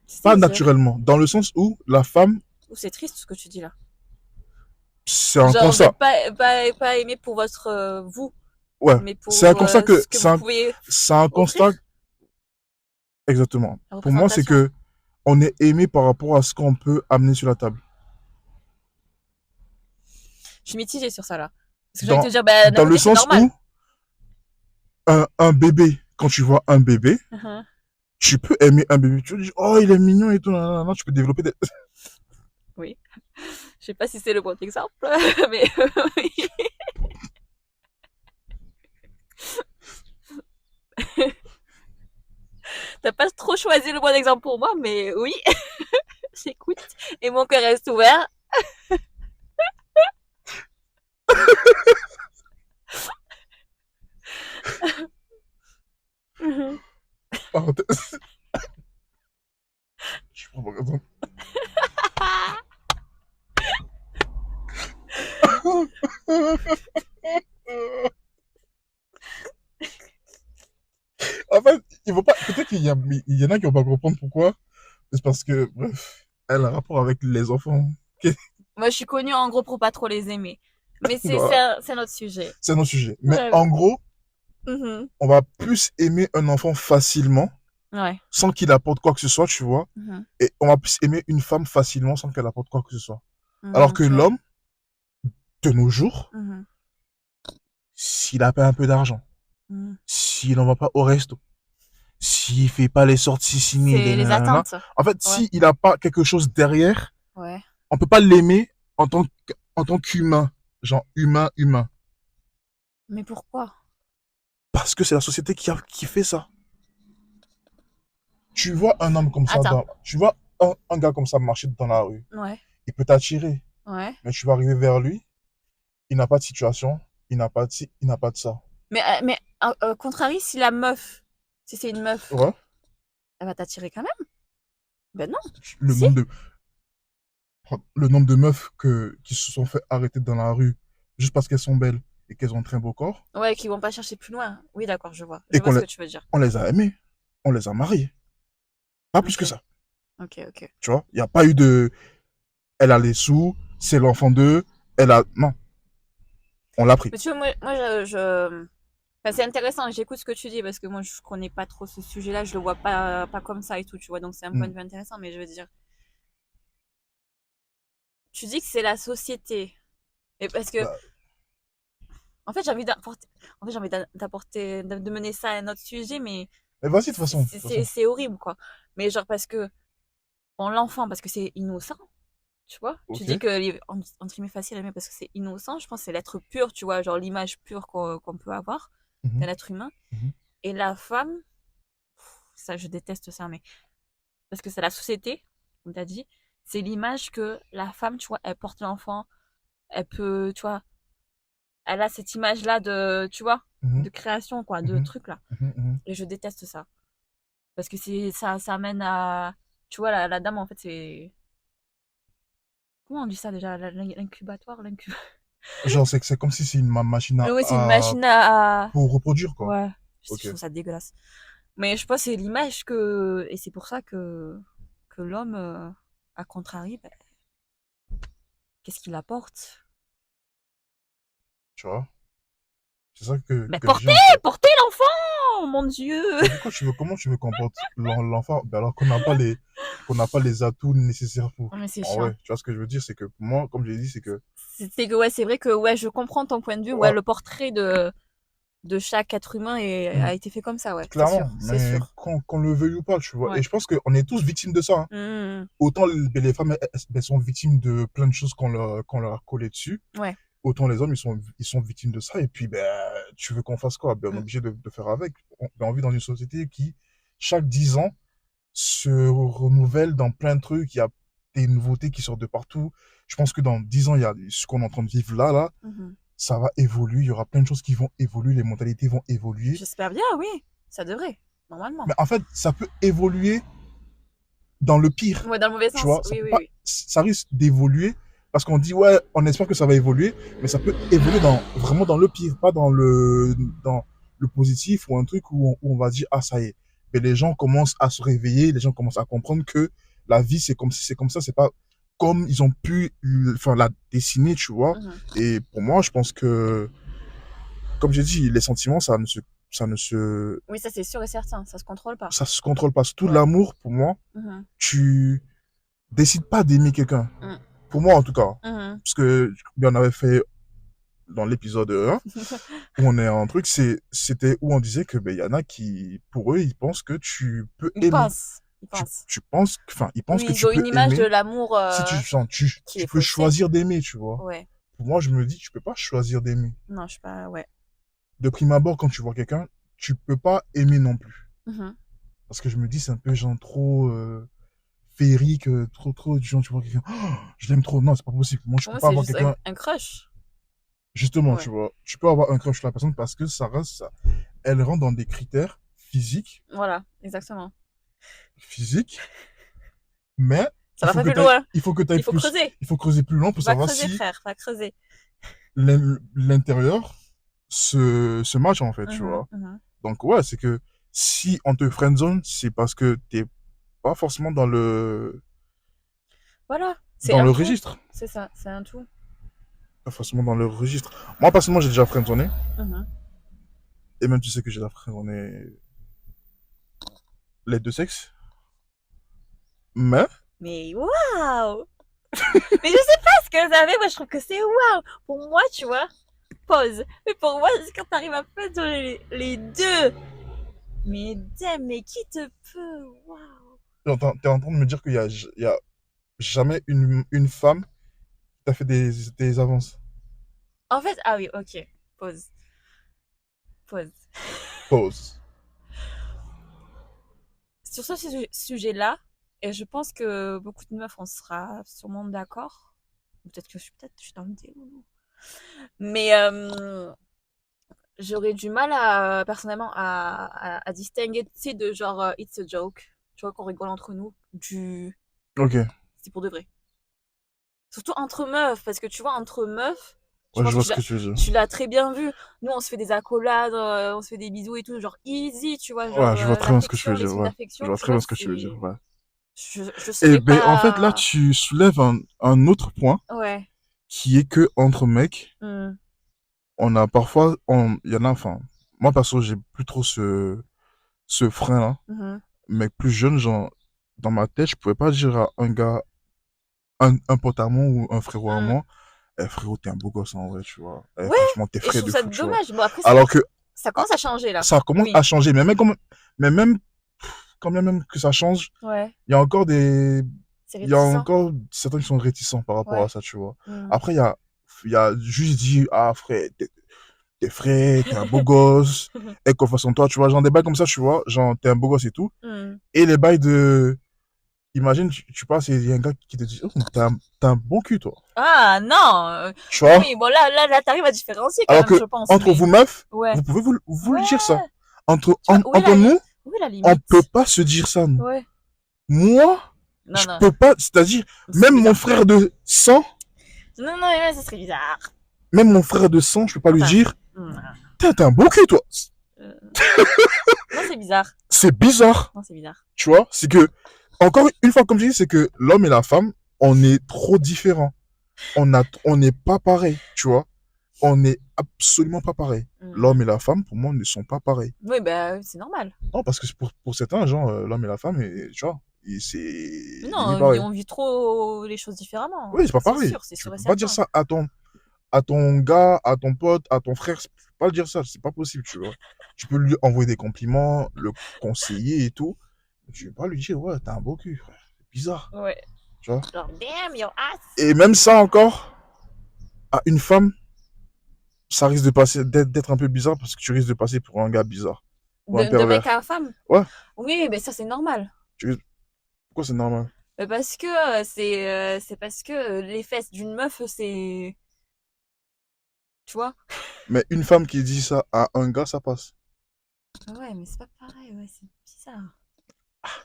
C'est-à-dire,
naturellement, dans le sens où la femme,
ou c'est triste ce que tu dis là.
c'est un
Genre, vous
constat.
êtes pas aimé pour votre vous,
Ouais,
mais
c'est un
pour
constat que,
ce que vous pouvez
c'est un
offrir,
constat, exactement.
la
Pour moi, c'est
représentation.
que on est aimé par rapport à ce qu'on peut amener sur la table.
Je suis mitigée sur ça là. Parce que j'ai envie de
Dans,
te dire, bah, d'un
dans le
côté, c'est
sens
normal.
où un bébé, quand tu vois un bébé,
Mhm.
tu peux aimer un bébé. Tu te dis, oh, il est mignon et tout. Nanana, tu peux développer des...
Oui. Je sais pas si c'est le bon exemple, mais oui. T'as pas trop choisi le bon exemple pour moi, mais oui, j'écoute. Et mon cœur reste ouvert. Mhm.
Parenthèse. Je prends par exemple. En fait, il faut pas... peut-être il y en a qui vont pas comprendre pourquoi. C'est parce que, bref, elle a un rapport avec les enfants. Ok.
Moi, je suis connue en gros pour pas trop les aimer. Mais
Voilà,
c'est notre sujet.
c'est notre sujet. Mais
Voilà.
en gros,
Mhm.
on va plus aimer un enfant facilement,
Ouais.
sans qu'il apporte quoi que ce soit, tu vois.
Mhm.
Et on va plus aimer une femme facilement, sans qu'elle apporte quoi que ce soit. Alors
Mhm,
que
je vois.
l'homme, de nos jours,
Mhm.
s'il a pas un peu d'argent,
Mhm.
s'il n'en va pas au resto, s'il fait pas les sorties ciné,
C'est les attentes.
en fait,
Ouais.
s'il a pas quelque chose derrière,
Ouais.
on peut pas l'aimer en tant qu'humain, genre humain.
Mais pourquoi?
Parce que c'est la société qui fait ça. Tu vois un homme comme ça
Attends.
tu vois un gars comme ça marcher dans la rue,
Ouais.
il peut t'attirer,
Ouais.
mais tu vas arriver vers lui, il n'a pas de situation, il n'a pas de ci, il n'a pas de ça.
Mais contrarie, si la meuf, si c'est une meuf,
Ouais.
elle va t'attirer quand même? Ben non.
Le
Si?
nombre de, le nombre de meufs qui se sont fait arrêter dans la rue juste parce qu'elles sont belles et qu'elles ont un très beau corps,
Ouais, qui vont pas chercher plus loin. Oui, d'accord, je vois.
et
Je vois ce que tu veux dire.
on les a aimées, on les a mariées. Pas plus
Ok.
que ça.
Ok, ok.
Tu vois, il n'y a pas eu de, elle a les sous, c'est l'enfant d'eux, elle a, non, on l'a pris.
Mais tu vois, moi enfin, c'est intéressant, j'écoute ce que tu dis parce que moi, je connais pas trop ce sujet-là, je le vois pas comme ça et tout, tu vois. Donc, c'est un point
Mm.
de vue intéressant, mais je veux dire, tu dis que c'est la société. Et parce que,
Bah,
en fait, j'ai envie d'apporter, de mener ça à un autre sujet, mais
mais vas-y, de toute façon, de toute façon.
c'est horrible, quoi. Mais genre, parce que, bon, l'enfant, parce que c'est innocent, tu vois. Tu
Ok.
dis que, entre guillemets, facile à aimer parce que c'est innocent. Je pense que c'est l'être pur, tu vois, genre l'image pure qu'on peut avoir
Mhm,
d'un être humain.
mhm,
Et la femme, ça, je déteste ça, mais parce que c'est la société, comme tu as dit, c'est l'image que la femme, tu vois, elle porte l'enfant, elle peut, tu vois, elle a cette image-là de, tu vois,
mhm,
de création, quoi, de
mhm,
truc là.
mhm, mhm.
Et je déteste ça. Parce que ça amène à, tu vois, la dame, en fait, c'est, comment on dit ça déjà? L'incubatoire,
Genre, c'est comme si c'est une machine
oui, c'est une machine
pour reproduire, quoi.
ouais, je
Ok.
trouve ça dégueulasse. Mais je pense que c'est l'image que, et c'est pour ça que l'homme, à contrario, ben, qu'est-ce qu'il apporte?
Tu vois? C'est ça
Ben,
que je dis, en fait.
portez l'enfant! Mon Dieu!
Mais pourquoi comment tu veux qu'on porte l'enfant, ben alors qu'on n'a pas les atouts nécessaires pour.
Mais c'est
En
chiant.
vrai, tu vois ce que je veux dire, c'est que pour moi, comme j'ai dit, c'est que,
C'est que, ouais, c'est vrai que, ouais, je comprends ton point de vue. Ouais,
ouais,
le portrait de chaque être humain
hmm,
a été fait comme ça, ouais, c'est sûr,
clairement,
c'est
mais
sûr.
qu'on le veuille ou pas, tu vois.
Ouais.
Et je pense qu'on est tous victimes de ça, hein.
Mmh,
Autant les femmes, elles sont victimes de plein de choses qu'on leur a collé dessus.
ouais.
Autant les hommes, ils sont victimes de ça. Et puis, ben, tu veux qu'on fasse quoi? Ben, on est
Mmh.
obligé de faire avec. On vit dans une société qui, chaque 10 ans, se renouvelle dans plein de trucs. Il y a des nouveautés qui sortent de partout. Je pense que dans 10 ans, il y a ce qu'on est en train de vivre là,
Mmh.
ça va évoluer. Il y aura plein de choses qui vont évoluer. Les mentalités vont évoluer.
J'espère bien, oui. Ça devrait, normalement.
Mais en fait, ça peut évoluer dans le pire.
Ouais, dans le mauvais
Tu
sens.
vois, ça
Oui,
peut
oui,
pas,
oui.
ça risque d'évoluer parce qu'on dit ouais, on espère que ça va évoluer, mais ça peut évoluer vraiment dans le pire, pas dans le positif ou un truc où on va dire ah ça y est. Mais les gens commencent à se réveiller, les gens commencent à comprendre que la vie c'est comme si c'est comme ça, c'est pas comme ils ont pu, enfin la dessiner, tu vois.
Mhm.
Et pour moi, je pense que, comme j'ai dit, les sentiments, ça ne se,
Oui, ça c'est sûr et certain. Ça se contrôle pas.
ça se contrôle pas. Tout
Ouais.
l'amour, pour moi,
Mhm.
tu décides pas d'aimer quelqu'un.
Mm.
Pour moi, en tout cas.
Mhm.
Parce que, on avait fait dans l'épisode 1, où on est en truc, c'était où on disait que, ben, y en a qui, pour eux, ils pensent que tu peux
Ils
aimer.
pensent. Ils pensent.
Enfin, ils pensent
Oui,
que
ils
tu
ont
peux
une image de
aimer
l'amour
si
qui est
tu peux
faussée.
choisir d'aimer, tu vois.
Ouais.
Pour moi, je me dis, tu peux pas choisir d'aimer.
Non, je sais pas. Ouais.
De prime abord, quand tu vois quelqu'un, tu peux pas aimer non plus.
Mhm.
Parce que je me dis, c'est un peu genre trop, féerique, trop, genre, tu vois quelqu'un, oh, je l'aime trop. Non, c'est pas possible. Moi, je
Pour
peux
moi,
pas
c'est
avoir
juste
quelqu'un.
un crush.
Justement,
Ouais.
tu vois, tu peux avoir un crush sur la personne parce que ça reste ça. Elle rentre dans des critères
Voilà, exactement.
physiques, mais
Ça va pas plus loin.
il faut que tu ailles
Il faut
plus,
creuser.
il faut creuser plus loin pour
Va
savoir
creuser,
si
frère. Va creuser.
l'intérieur se match, en fait, tu
Mhm,
vois.
mhm.
Donc, ouais, c'est que si on te friendzone, c'est parce que t'es pas forcément
Voilà. C'est
dans
un
le
tout.
registre.
C'est ça. C'est un tout.
Pas forcément dans le registre. Moi, personnellement, j'ai déjà friendzoné.
Mhm.
Et même, tu sais que j'ai déjà friendzoné les deux sexes. Mais,
Mais waouh! Mais je sais pas ce que ça fait. Moi, je trouve que c'est waouh. Pour moi, tu vois, pause. Mais pour moi, c'est quand t'arrives à faire les deux. Mais damn, mais qui te peut? Waouh!
t'es en train de me dire il y a jamais une femme qui t'a fait des avances.
En fait, ah oui, ok. Pause. Pause.
Pause.
Sur ce sujet-là, et je pense que beaucoup de meufs, on sera sûrement d'accord. Peut-être que je suis dans le déni. Mais j'aurais du mal à, personnellement, à distinguer, tu sais, de genre, it's a joke. Tu vois, qu'on rigole entre nous, du,
Ok.
c'est pour de vrai. Surtout entre meufs, parce que tu vois, entre meufs, je
Ouais, je
pense
vois
que
ce que tu veux dire.
tu l'as très bien vu. Nous, on se fait des accolades, on se fait des bisous et tout, genre easy, tu vois, genre
Ouais, je vois très bien ce que tu
l'affection,
veux
les
dire,
signes
ouais. Je
d'affection,
vois
tu
très
vois,
bien ce que tu veux dire,
c'est,
ouais.
je
Et
saurais
ben, en fait, là,
pas.
tu soulèves un autre point
Ouais.
qui est que entre mecs,
Hmm.
on a parfois, il y en a, enfin, moi, perso, j'ai plus trop ce frein-là.
Mhm.
Mec plus jeune, genre, dans ma tête, je pouvais pas dire à un gars, un pote à moi ou un frérot à
Hmm.
moi, eh, frérot, t'es un beau gosse en vrai, tu vois. Eh,
Ouais,
franchement, t'es
et je
frais
trouve
de
ça
fou, tu vois.
dommage. Bon, après,
Alors que
ça
ah,
commence à changer là.
ça commence
Oui.
à changer, mais même quand bien même que ça change,
Ouais.
il y a encore
C'est
il y a
réticent.
encore certains qui sont réticents par rapport à
Ouais.
ça, tu vois.
Hmm.
Après, il y a juste dit, ah, frère, t'es frais, t'es un beau gosse, aie confiance en toi, tu vois. Genre des bails comme ça, tu vois. Genre, t'es un beau gosse et tout.
Hmm.
Et les bails imagine, tu passes et il y a un gars qui te dit, oh, t'as un bon cul, toi.
Ah non.
Tu vois.
Oui, bon, là, t'arrives à différencier quand
Alors
même,
que,
je pense,
entre
mais.
vous meufs,
Ouais.
vous pouvez vous
Ouais.
le dire ça.
Tu vois, où est
Entre
la
nous,
limite? Oui, la
On peut
limite.
pas se dire ça, nous.
Ouais.
Moi,
Non,
je
non.
peux pas, c'est-à-dire,
C'est
même mon
bizarre.
frère de sang,
Non, non, mais ça serait bizarre.
même mon frère de sang, je peux pas lui
Enfin,
dire,
non,
t'es un beau cul, toi.
euh, non, c'est bizarre.
C'est bizarre,
Non, c'est bizarre.
tu vois. C'est que, encore une fois, comme je dis, c'est que l'homme et la femme, on est trop différents. On n'est pas pareil, tu vois. On n'est absolument pas pareil. L'homme et la femme, pour moi, ne sont pas pareils.
Oui, bah, c'est normal.
Non, parce que pour certains gens, l'homme et la femme, tu vois,
Mais
c'est limite
non,
pareil.
on vit trop les choses différemment.
Oui, c'est pas pareil.
C'est
Tu
sûr et
peux pas dire
certain.
ça à ton gars, à ton pote, à ton frère. Tu peux pas le dire ça. C'est pas possible, tu vois. Tu peux lui envoyer des compliments, le conseiller et tout. Mais tu peux pas lui dire, ouais, t'as un beau cul, frère. C'est bizarre,
Ouais.
tu vois.
Genre, damn, your ass.
Et même ça encore, à une femme, ça risque de passer, d'être un peu bizarre parce que tu risques de passer pour un gars bizarre. Ou un
De mec
pervers.
à femme.
Ouais.
Oui, mais ça, c'est normal.
Pourquoi c'est normal?
Parce que c'est parce que les fesses d'une meuf, c'est. Tu vois?
Mais une femme qui dit ça à un gars, ça passe.
Ouais, mais c'est pas pareil, ouais, c'est bizarre.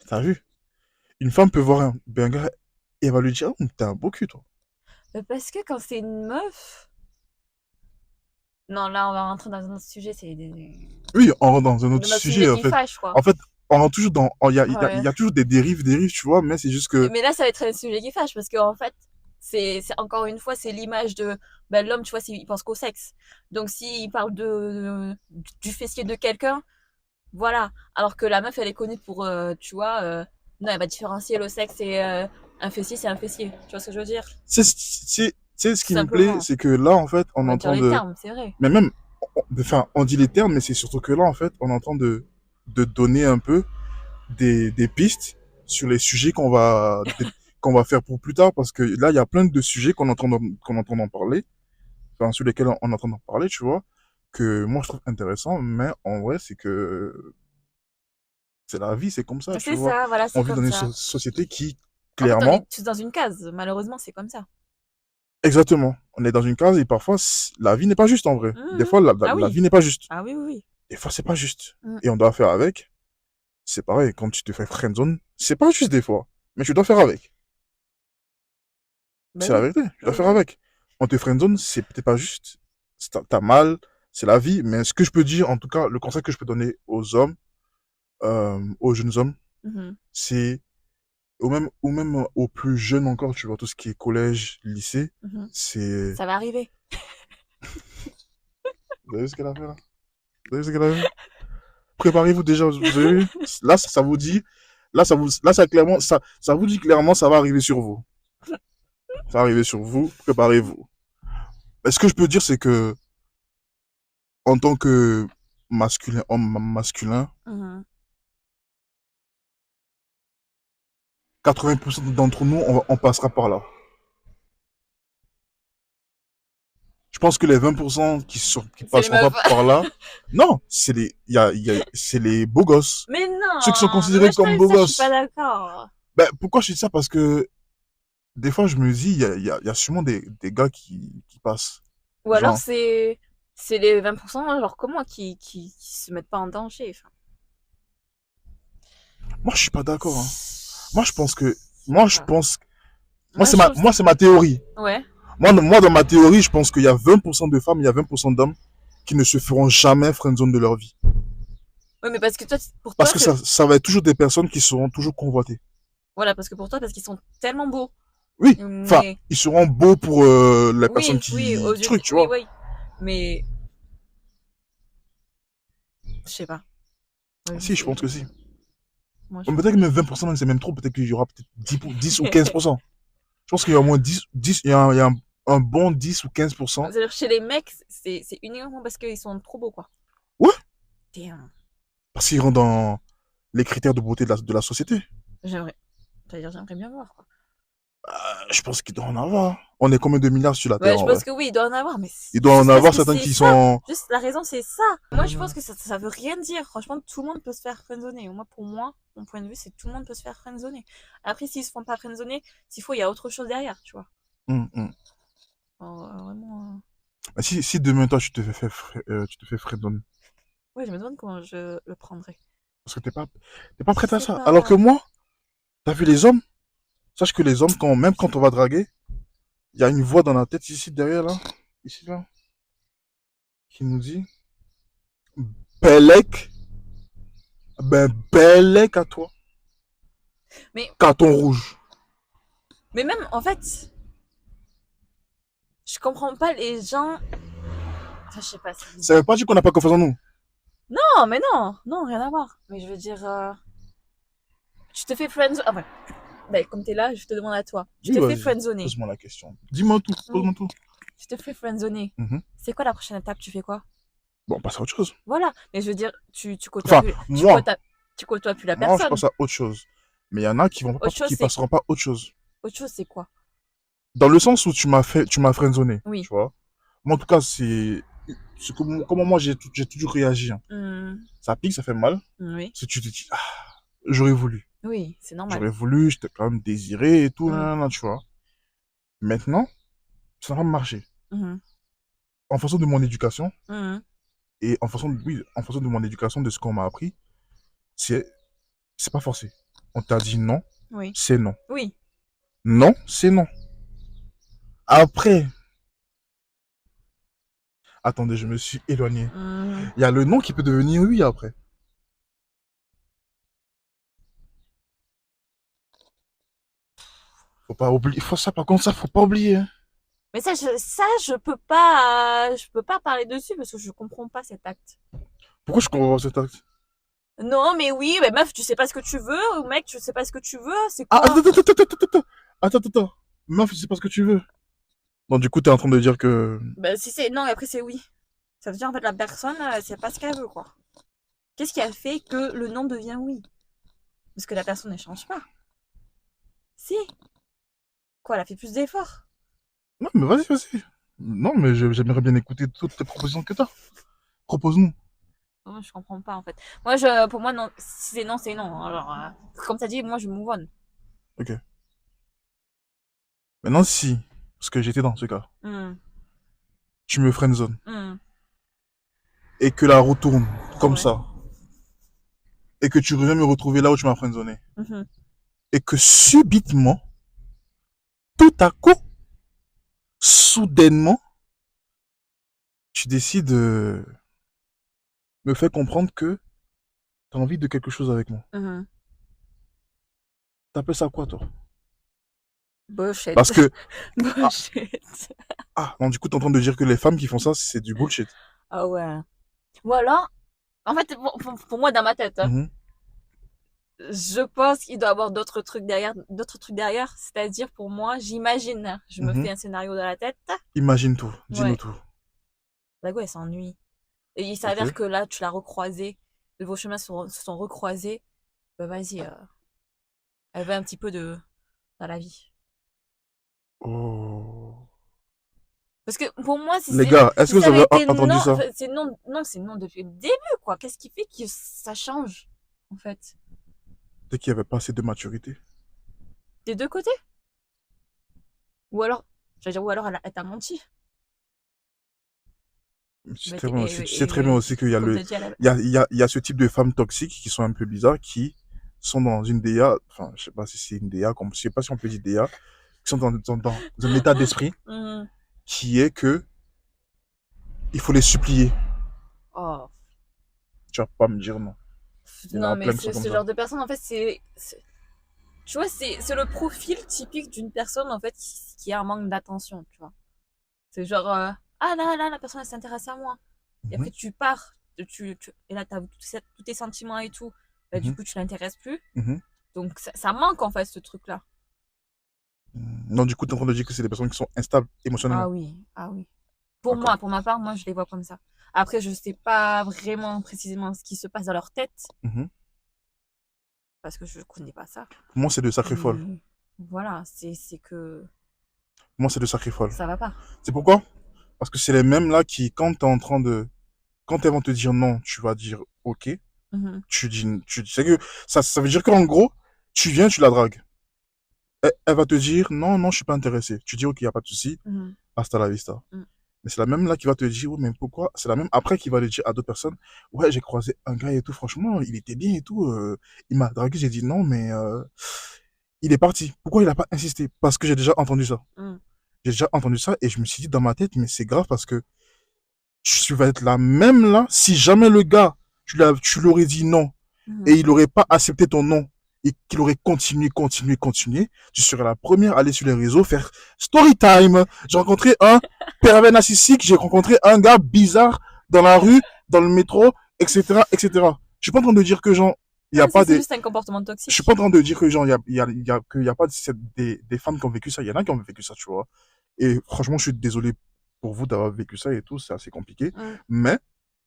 T'as vu? Une femme peut voir un gars et elle va lui dire, oh, t'as un beau cul, toi.
Parce que quand c'est une meuf. Non, là, on va rentrer dans un autre sujet, c'est
Oui, on rentre dans un autre
notre
sujet,
sujet
en
qui
fait.
fâche, quoi.
En fait, on rentre toujours dans, il
Ouais.
y a toujours des dérives, tu vois, mais c'est juste que,
Mais là, ça va être un sujet qui fâche parce qu'en fait, encore une fois, c'est l'image de ben, l'homme, tu vois, il pense qu'au sexe. Donc, s'il parle du fessier de quelqu'un, voilà. Alors que la meuf, elle est connue pour, tu vois, non, elle va différencier le sexe et un fessier, c'est un fessier. Tu vois ce que je veux dire?
c'est ce
Tout
qui me plaît,
simplement.
c'est que là, en fait,
On
on
va
est en
dire
train
les
de,
termes, c'est vrai.
mais même, enfin, on dit les termes, mais c'est surtout que là, en fait, on est en train de donner un peu des pistes sur les sujets qu'on va faire pour plus tard, parce que là, il y a plein de sujets qu'on entend en parler, enfin, sur lesquels on est en train d'en parler, tu vois, que moi, je trouve intéressant, mais en vrai, c'est que c'est la vie, c'est comme ça, tu
C'est
vois.
ça, voilà,
On
c'est
vit dans
comme
une
ça.
société qui,
En fait, on
clairement,
est tous dans une case. Malheureusement, c'est comme ça.
exactement, on est dans une case et parfois, la vie n'est pas juste en vrai. Des fois,
Ah
la
oui.
vie n'est pas juste.
Ah oui, oui, oui.
Des fois, c'est pas juste.
Mm.
Et on doit faire avec. C'est pareil, quand tu te fais friendzone, c'est pas juste des fois, mais tu dois faire avec.
Ben
C'est la
oui.
vérité, tu
Oui,
dois
oui,
faire
oui.
avec. On te friendzone, c'est peut-être pas juste. T'as mal, c'est la vie, mais ce que je peux dire, en tout cas, le conseil que je peux donner aux hommes, aux jeunes hommes,
Mhm,
c'est ou même aux plus jeunes encore, tu vois, tout ce qui est collège, lycée,
mhm.
c'est...
Ça va arriver.
Vous avez vu ce qu'elle a fait là? Vous avez vu ce qu'elle a fait? Préparez-vous déjà, vous avez vu? Là, ça vous dit, là, ça clairement, ça vous dit clairement, ça va arriver sur vous. Ça va arriver sur vous, préparez-vous. Mais ce que je peux dire, c'est que, en tant que masculin, homme masculin,
Mhm.
80% d'entre nous, on passera par là. Je pense que les 20% qui
C'est les
passeront pas
meufs.
par là, non, c'est les beaux gosses.
Mais
Ceux qui sont
non, mais moi
considérés comme beaux
ça, je suis pas
gosses.
d'accord.
Ben, pourquoi je dis ça? Parce que des fois, je me dis, il y a sûrement des gars qui passent.
Ou alors
Genre,
c'est les 20%, genre comme moi, qui se mettent pas en danger. Enfin,
moi, je suis pas d'accord, hein. Moi, je pense que,
je sais
moi, je
pas.
pense,
Moi, je trouve
moi,
ça.
c'est ma théorie.
Ouais.
Moi, dans ma théorie, je pense qu'il y a 20% de femmes, il y a 20% d'hommes qui ne se feront jamais friendzone de leur vie.
Ouais, mais parce que toi, pour
Parce
toi,
que
c'est.
ça va être toujours des personnes qui seront toujours convoitées.
Voilà, parce que pour toi, parce qu'ils sont tellement beaux.
Oui, enfin,
Mais.
ils seront beaux pour les personnes
Oui, oui, aux
qui
yeux.
truc, tu
Oui,
vois.
oui. Mais. Je sais pas. Ouais, je
Si, je
sais.
pense que si.
Moi, je
Bon,
pense
peut-être
que
que même
je.
20%, même, c'est même trop. Peut-être qu'il y aura peut-être 10 ou 15%. Je pense qu'il y a au moins 10 il y a un bon 10 ou 15%.
C'est-à-dire, chez les mecs, c'est uniquement parce qu'ils sont trop beaux, quoi.
Ouais,
Damn.
parce qu'ils rentrent dans les critères de beauté de la société.
J'aimerais. C'est-à-dire, j'aimerais bien voir, quoi.
Je pense qu'il doit en avoir. On est combien de milliards sur la Terre
Ouais, je
en
pense
vrai?
que oui, il doit en avoir, mais
Il doit en
juste parce
avoir
que
certains
c'est
qui
ça.
sont...
Juste la raison, c'est ça. Moi, je pense que ça veut rien dire. Franchement, tout le monde peut se faire friendzoner. Moi, pour moi, mon point de vue, c'est que tout le monde peut se faire friendzoner. Après, s'ils se font pas friendzoner, s'il faut, il y a autre chose derrière, tu vois. Alors, vraiment.
Si demain, toi, tu te fais friendzone,
Ouais, je me demande comment je le prendrais.
Parce que t'es pas
Je
prête à
sais
ça. Alors que
pas.
moi, t'as vu les hommes? Sache que les hommes, même quand on va draguer, il y a une voix dans la tête ici, derrière, là. Ici, là. Qui nous dit, Bellec, ben, Bellec à toi.
Mais,
Carton rouge.
mais même, en fait, je comprends pas les gens. Enfin, je sais pas, c'est
Ça veut
bizarre.
pas dire qu'on n'a pas confiance en nous.
Non, mais non, non, rien à voir. Mais je veux dire, tu te fais friendzone. Ah ouais. Ben, comme t'es là, je te demande à toi. Tu
Oui,
te fais
vas-y.
friendzoner.
Pose-moi la question. Dis-moi tout.
Oui.
Pose-moi tout.
Tu te fais friendzoner.
Mhm.
C'est quoi la prochaine étape? Tu fais quoi?
Bon, on passe à autre chose.
Voilà. Mais je veux dire, tu côtoies
Enfin,
plus,
moi,
tu côtoies plus la
moi, je
personne.
pense à autre chose. Mais il y en a
Autre chose,
qui
c'est,
passeront pas à autre chose.
autre chose, c'est quoi?
Dans le sens où tu m'as friendzoné,
Oui.
tu vois. Moi, en tout cas, comment moi j'ai toujours réagi, hein.
Hmm,
Ça pique, ça fait mal.
oui.
Si tu te dis, ah, j'aurais voulu.
Oui, c'est normal.
J'aurais voulu, j'étais quand même désiré et tout,
Oui.
tu vois. Maintenant, ça va marcher.
Mhm,
En fonction de mon éducation,
mhm,
et en fonction de mon éducation, de ce qu'on m'a appris, c'est, c'est pas forcé. On t'a dit non,
oui.
c'est non.
Oui.
Non, c'est non. Après, attendez, je me suis éloigné.
Mhm.
Il y a le non qui peut devenir oui après. Faut pas oublier. Ça, par contre, ça, faut pas oublier, hein.
Mais je peux pas parler dessus parce que je comprends pas cet acte.
Pourquoi je comprends pas cet acte?
Non, mais oui, mais meuf, tu sais pas ce que tu veux, ou mec, tu sais pas ce que tu veux, c'est
Ah,
quoi?
attends. Meuf, c'est pas ce que tu veux. Bon, du coup, t'es en train de dire que...
Ben, si c'est non, après c'est oui. Ça veut dire en fait la personne, elle sait pas ce qu'elle veut, quoi. Qu'est-ce qui a fait que le non devient oui? Parce que la personne ne change pas. Si. Quoi, elle a fait plus d'efforts.
Non, mais vas-y. Non, mais j'aimerais bien écouter toutes tes propositions que t'as. Propose-nous.
Non, je comprends pas en fait. Pour moi, non, si c'est non, c'est non. Alors, comme t'as dit, moi je move on.
Ok. Maintenant, si, parce que j'étais dans ce cas,
Hmm,
tu me friendzone
hmm,
et que la roue tourne comme
ouais.
ça, et que tu reviens me retrouver là où tu m'as friendzoné,
Mhm,
et que subitement, tout à coup, soudainement, tu décides de me faire comprendre que t'as envie de quelque chose avec moi.
mhm.
T'appelles ça quoi, toi?
Bullshit.
Parce que, ah,
Bullshit.
non, du coup, t'es en train de dire que les femmes qui font ça, c'est du bullshit.
Ah ouais. Ou alors, en fait, pour moi, dans ma tête, hein,
Mhm,
je pense qu'il doit y avoir d'autres trucs derrière, d'autres trucs derrière. C'est-à-dire, pour moi, j'imagine, hein, je me
mhm.
fais un scénario dans la tête.
Imagine tout, dis-nous
Ouais.
tout.
La go, elle s'ennuie. Et il
Ok.
s'avère que là, tu l'as recroisée. Vos chemins se sont recroisés. Bah, vas-y, elle veut un petit peu de, dans la vie.
Oh.
Parce que pour moi,
Les gars,
si
est-ce que
ça
vous
avait
avez
été
entendu
non,
ça?
enfin, c'est non, non, c'est non depuis le début, quoi. Qu'est-ce qui fait que ça change, en fait?
Dès qu'il n'y avait pas assez de maturité.
Des deux côtés? Ou alors, j'allais dire, ou alors elle t'a menti. Mais
Tu sais très bien aussi qu'il y a
comme t'as dit,
il y a ce type de femmes toxiques qui sont un peu bizarres, qui sont dans une DA, enfin, je sais pas si c'est une DA, je sais pas si on peut dire DA, qui sont dans un état d'esprit
Mhm.
qui est que il faut les supplier.
Oh.
Tu vas pas me dire non. Il y en
Non,
a
mais
plein qui sont comme
ce
ça.
genre de personne, en fait, tu vois, c'est le profil typique d'une personne, en fait, qui a un manque d'attention, tu vois. C'est genre, ah là, la personne, elle s'intéresse à moi. Et
Mhm,
après, tu pars, et là, t'as tous tes sentiments et tout. Bah, du
mhm,
coup, tu l'intéresses plus.
mhm.
Donc, ça manque, en fait, ce truc-là.
Non, du coup, tu es en train de dire que c'est des personnes qui sont instables
Ah
émotionnellement.
oui, ah oui.
D'accord.
Pour ma part, moi, je les vois comme ça. Après, je sais pas vraiment précisément ce qui se passe dans leur tête,
Mhm.
parce que je connais pas ça.
Pour moi, c'est de sacrées folles.
Mais voilà, c'est que
Pour moi, c'est de sacrées folles.
ça va pas.
C'est pourquoi? Parce que c'est les mêmes là qui, quand elles vont te dire non, tu vas dire ok.
Mhm,
C'est que ça veut dire qu'en gros, tu viens, tu la dragues. Elle va te dire non, je suis pas intéressé. Tu dis ok, y a pas de souci,
mhm,
hasta la vista.
mhm.
Mais c'est la même là qui va te dire, ouais, mais pourquoi? C'est la même après qui va le dire à d'autres personnes, ouais, j'ai croisé un gars et tout, franchement, il était bien et tout, il m'a dragué, j'ai dit non, mais il est parti. Pourquoi il a pas insisté? Parce que j'ai déjà entendu ça.
Mm.
J'ai déjà entendu ça et je me suis dit dans ma tête, mais c'est grave parce que tu vas être la même là, si jamais le gars, tu l'aurais dit non et
Mhm.
il n'aurait pas accepté ton non et qu'il aurait continué, tu serais la première à aller sur les réseaux faire story time. J'ai rencontré un pervers narcissique, j'ai rencontré un gars bizarre dans la rue, dans le métro, etc., etc. Je suis pas en train de dire que genre, il y
Non,
a
mais ça,
pas
c'est
des,
juste un comportement
je suis pas en
toxique.
train de dire que genre, qu'il y a pas des femmes qui ont vécu ça, il y en a qui ont vécu ça, tu vois. Et franchement, je suis désolé pour vous d'avoir vécu ça et tout, c'est assez compliqué.
Mm.
Mais,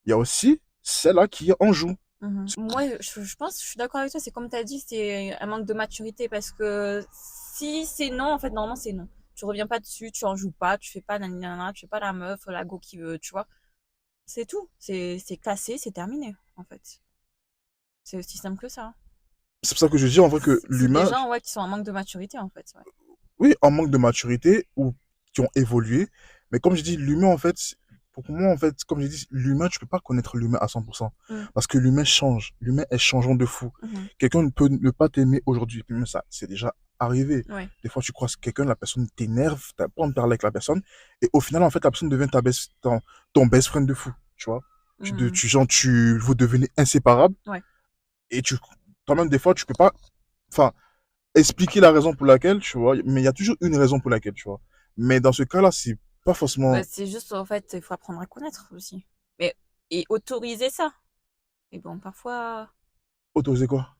il y a aussi celle-là qui en joue.
Mhm. Moi, je pense, je suis d'accord avec toi, c'est comme tu as dit, c'est un manque de maturité parce que si c'est non, en fait, normalement, c'est non. Tu reviens pas dessus, tu en joues pas, tu fais pas nanana, tu fais pas la meuf, la go qui veut, tu vois. C'est tout. C'est classé, c'est terminé, en fait. C'est aussi simple que ça.
C'est pour ça que je dis en vrai que
C'est des
l'humain,
gens, ouais, qui sont en manque de maturité, en fait. Ouais.
oui, en manque de maturité ou qui ont évolué. Mais comme je dis, l'humain, en fait, pour moi, en fait, comme je dis, l'humain, tu peux pas connaître l'humain à 100%.
Mm.
Parce que l'humain change. L'humain est changeant de fou.
Mhm.
Quelqu'un ne peut ne pas t'aimer aujourd'hui. Mais ça, c'est déjà arrivé.
Ouais.
Des fois, tu croises quelqu'un, la personne t'énerve, t'as pas envie de parler avec la personne. Et au final, en fait, la personne devient ton best friend de fou. Tu vois?
Mm.
Vous devenez inséparables.
Ouais.
Et toi-même, des fois, tu peux pas, enfin, expliquer la raison pour laquelle, tu vois, mais il y a toujours une raison pour laquelle, tu vois. Mais dans ce cas-là, c'est pas
Bah,
forcément
c'est juste, en fait, il faut apprendre à connaître aussi. Mais, et autoriser ça. Mais bon, parfois,
autorisé quoi.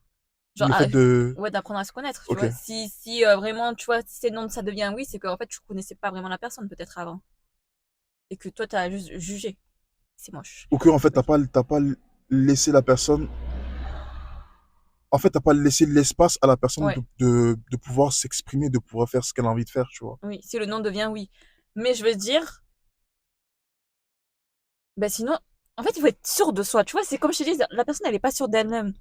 genre,
Le fait de...
ouais, d'apprendre à se connaître, tu
Ok.
vois. Si vraiment, tu vois, si c'est non, ça devient oui, c'est qu'en fait, tu connaissais pas vraiment la personne, peut-être avant. Et que toi, t'as juste jugé. C'est moche.
Ou que, en fait,
Oui.
t'as pas laissé la personne... En fait, t'as pas laissé l'espace à la personne
Ouais.
de pouvoir s'exprimer, de pouvoir faire ce qu'elle a envie de faire, tu vois.
Oui. Si le non devient oui. Mais je veux dire, bah sinon, en fait, il faut être sûr de soi. Tu vois, c'est comme je te dis, la personne, elle est pas sûre d'elle-même.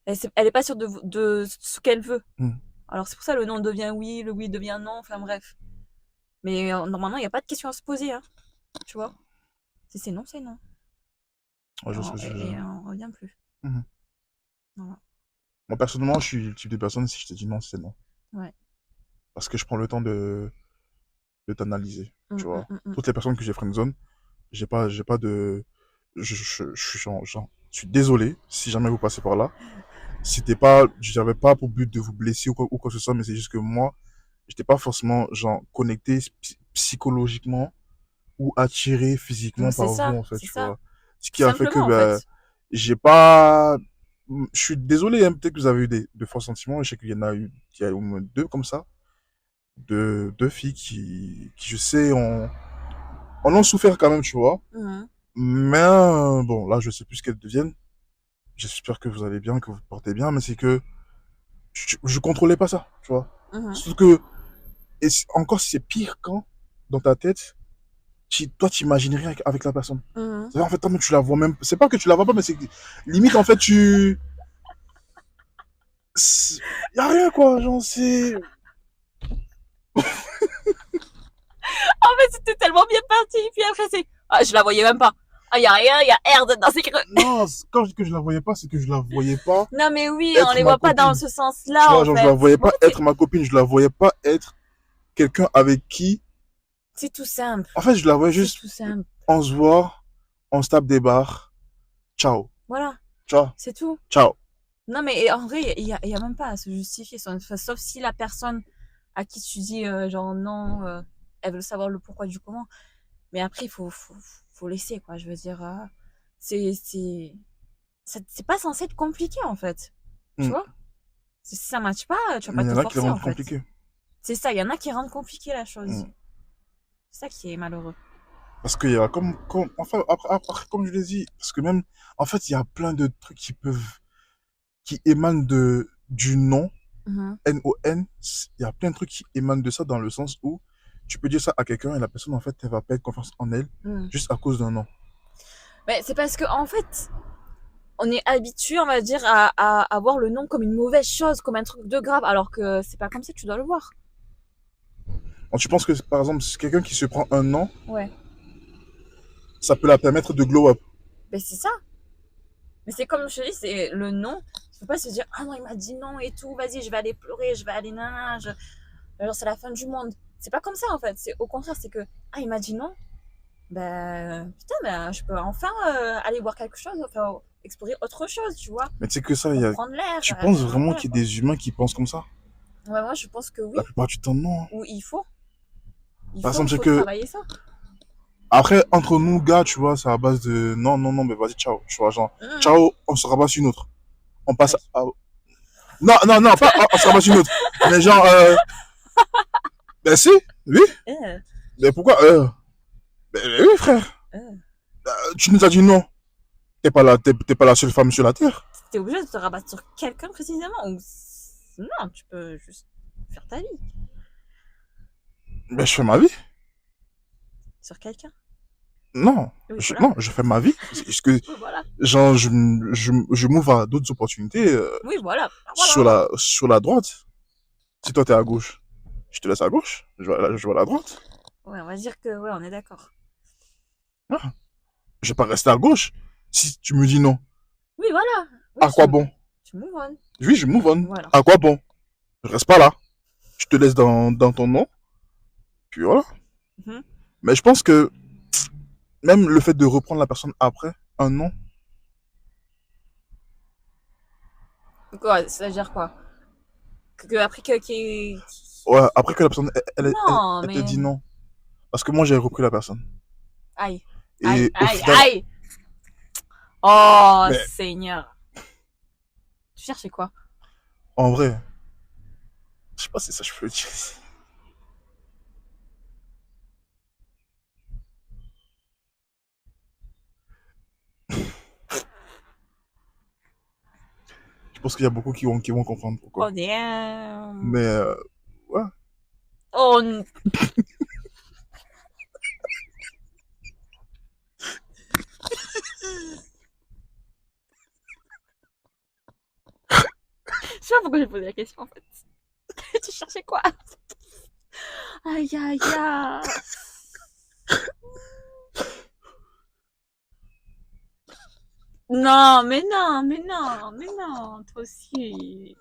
Elle est pas sûre de ce qu'elle veut.
Hmm.
Alors, c'est pour ça le non devient oui, le oui devient non, enfin bref. Mais normalement, il n'y a pas de question à se poser, hein, tu vois. Si c'est non, c'est non.
Ouais, je vois ce que tu veux dire.
Et on revient plus.
Mhm.
Voilà.
Moi, personnellement, je suis le type de personne, si je te dis non, c'est non.
Ouais.
Parce que je prends le temps de t'analyser, tu vois.
Mm.
Toutes les personnes que j'ai friendzone, j'ai pas de, je suis je suis désolé si jamais vous passez par là. C'était pas, j'avais pas pour but de vous blesser ou quoi que ce soit, mais c'est juste que moi, j'étais pas forcément, genre, connecté psychologiquement ou attiré physiquement
C'est
par vous,
ça,
en fait,
c'est
tu
ça.
vois. Ce
Tout
qui a fait que,
simplement, en
ben,
fait.
j'ai pas, je suis désolé, hein, peut-être que vous avez eu de forts sentiments, je sais qu'il y en a eu, il y a au moins deux comme ça, deux filles qui, je sais, en ont souffert quand même, tu vois.
Mhm.
Mais, bon, là, je sais plus ce qu'elles deviennent. J'espère que vous allez bien, que vous portez bien, mais c'est que je contrôlais pas ça, tu vois.
Mhm.
Surtout que, encore si c'est pire quand, dans ta tête, toi, tu imagines rien avec la personne.
Mhm.
C'est-à-dire, en fait, toi, tu la vois même, c'est pas que tu la vois pas, mais c'est que, limite, en fait, y a rien, quoi, genre, c'est,
En fait, c'était tellement bien parti. Puis après, c'est. Ah, je la voyais même pas. Ah, y a rien, y a R dans ces creux.
non, quand je dis que je la voyais pas, c'est que je la voyais pas
Non, mais oui, on
être
les
ma
voit pas dans
copine.
ce
Tu
sens-là,
vois,
en
genre, je la
fait.
voyais
Mais en
pas
fait,
être ma copine, je la voyais pas être quelqu'un avec qui,
c'est tout simple.
en fait, je la voyais
C'est
juste,
tout simple.
on se voit, on se tape des barres, ciao.
Voilà,
Tu vois,
c'est tout.
ciao.
Non, mais en vrai, y a même pas à se justifier. Enfin, sauf si la personne à qui tu dis, genre, non, elle veut savoir le pourquoi du comment. Mais après, faut laisser, quoi. Je veux dire, c'est, c'est, c'est pas censé être compliqué, en fait. Tu
Hmm.
vois? Si ça matche pas, tu vas
Mais
pas
il y
te
en a qui le
forcer, en
rendent
fait.
compliqué.
C'est ça, il y en a qui rendent compliqué la chose.
Hmm.
C'est ça qui est malheureux.
Parce qu'il y a enfin, après, comme je l'ai dit, parce que même, en fait, il y a plein de trucs qui émanent du nom,
Mhm.
N-O-N. Il y a plein de trucs qui émanent de ça dans le sens où tu peux dire ça à quelqu'un et la personne, en fait, elle va perdre confiance en elle
Mhm.
juste à cause d'un nom.
Mais c'est parce que, en fait, on est habitué, on va dire, à voir le nom comme une mauvaise chose, comme un truc de grave, alors que c'est pas comme ça que tu dois le voir.
Donc, tu penses que, par exemple, quelqu'un qui se prend un nom,
Ouais.
ça peut la permettre de glow up.
Ben, c'est ça. Mais c'est comme je te dis, c'est le non. Il faut pas se dire, ah non, il m'a dit non et tout, vas-y, je vais aller pleurer, je vais aller nana, genre, c'est la fin du monde. C'est pas comme ça, en fait. C'est au contraire, c'est que, ah, il m'a dit non. Ben, putain, ben, je peux enfin aller voir quelque chose, enfin, explorer autre chose, tu vois.
Mais tu sais que ça,
Pour prendre l'air,
tu penses vraiment
voilà,
qu'il y
quoi.
a des humains qui pensent comme ça?
Ouais, moi, je pense que oui.
La plupart du temps, non.
Ou il faut.
Par exemple,
Il
c'est
faut
que,
travailler ça.
après, entre nous, gars, tu vois, c'est à base de non, non, non, mais vas-y, ciao. Tu vois, genre,
Mmh.
ciao, on se rabat sur une autre. On passe
Ouais.
à. Non, non, non, pas on se rabat sur une autre. Mais genre, ben si, oui.
Euh,
Mais pourquoi ben, oui, frère.
euh.
Tu nous as dit non. T'es pas la seule femme sur la terre.
T'es obligé de te rabattre sur quelqu'un précisément ou non, tu peux juste faire ta vie
Ben, je fais ma vie.
sur quelqu'un.
Non.
Oui, voilà.
Non, je fais ma vie. Est-ce que,
Oui, voilà.
genre, je m'ouvre à d'autres opportunités
Oui, voilà. Voilà.
sur la droite. Si toi, t'es à gauche, je te laisse à gauche. Je vais à la droite.
Ouais, on va dire que ouais, on est d'accord.
Ah, je vais pas rester à gauche. Si tu me dis non,
Oui, voilà. Oui,
à quoi bon?
tu move on.
Oui, je move on.
Voilà.
À quoi bon? Je reste pas là. Je te laisse dans ton nom. Puis voilà.
Mhm.
Mais je pense que même le fait de reprendre la personne après un non,
Quoi, c'est-à-dire quoi? Après
ouais, après que la personne,
Non,
elle te
mais
dit non. Parce que moi, j'ai repris la personne.
aïe, aïe,
Et au
aïe,
final,
aïe. Oh,
mais
Seigneur. Tu cherchais quoi?
en vrai, je sais pas si ça je peux le dire. Je pense qu'il y a beaucoup qui vont comprendre
Oh
pourquoi.
damn.
Mais ouais.
Oh, je sais pas pourquoi j'ai posé la question en fait. Tu cherchais quoi? Aïe, aïe, aïe. Non, mais non, mais non, mais non, toi aussi.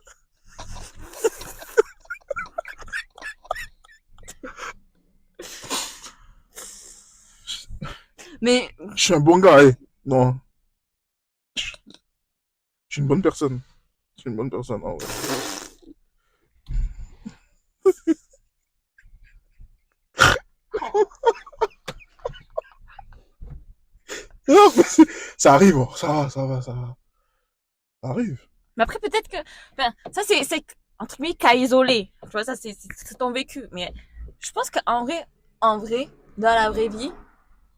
Mais
Je suis un bon gars, eh. Non, je suis une bonne personne. Je suis une bonne personne, en vrai. Non, mais ça arrive, oh. Ça va, ça va, ça va. Ça arrive.
Mais après, peut-être que, enfin, ça, c'est, entre guillemets, cas isolé. Tu vois, ça, c'est ton vécu. Mais je pense en vrai, dans la vraie vie,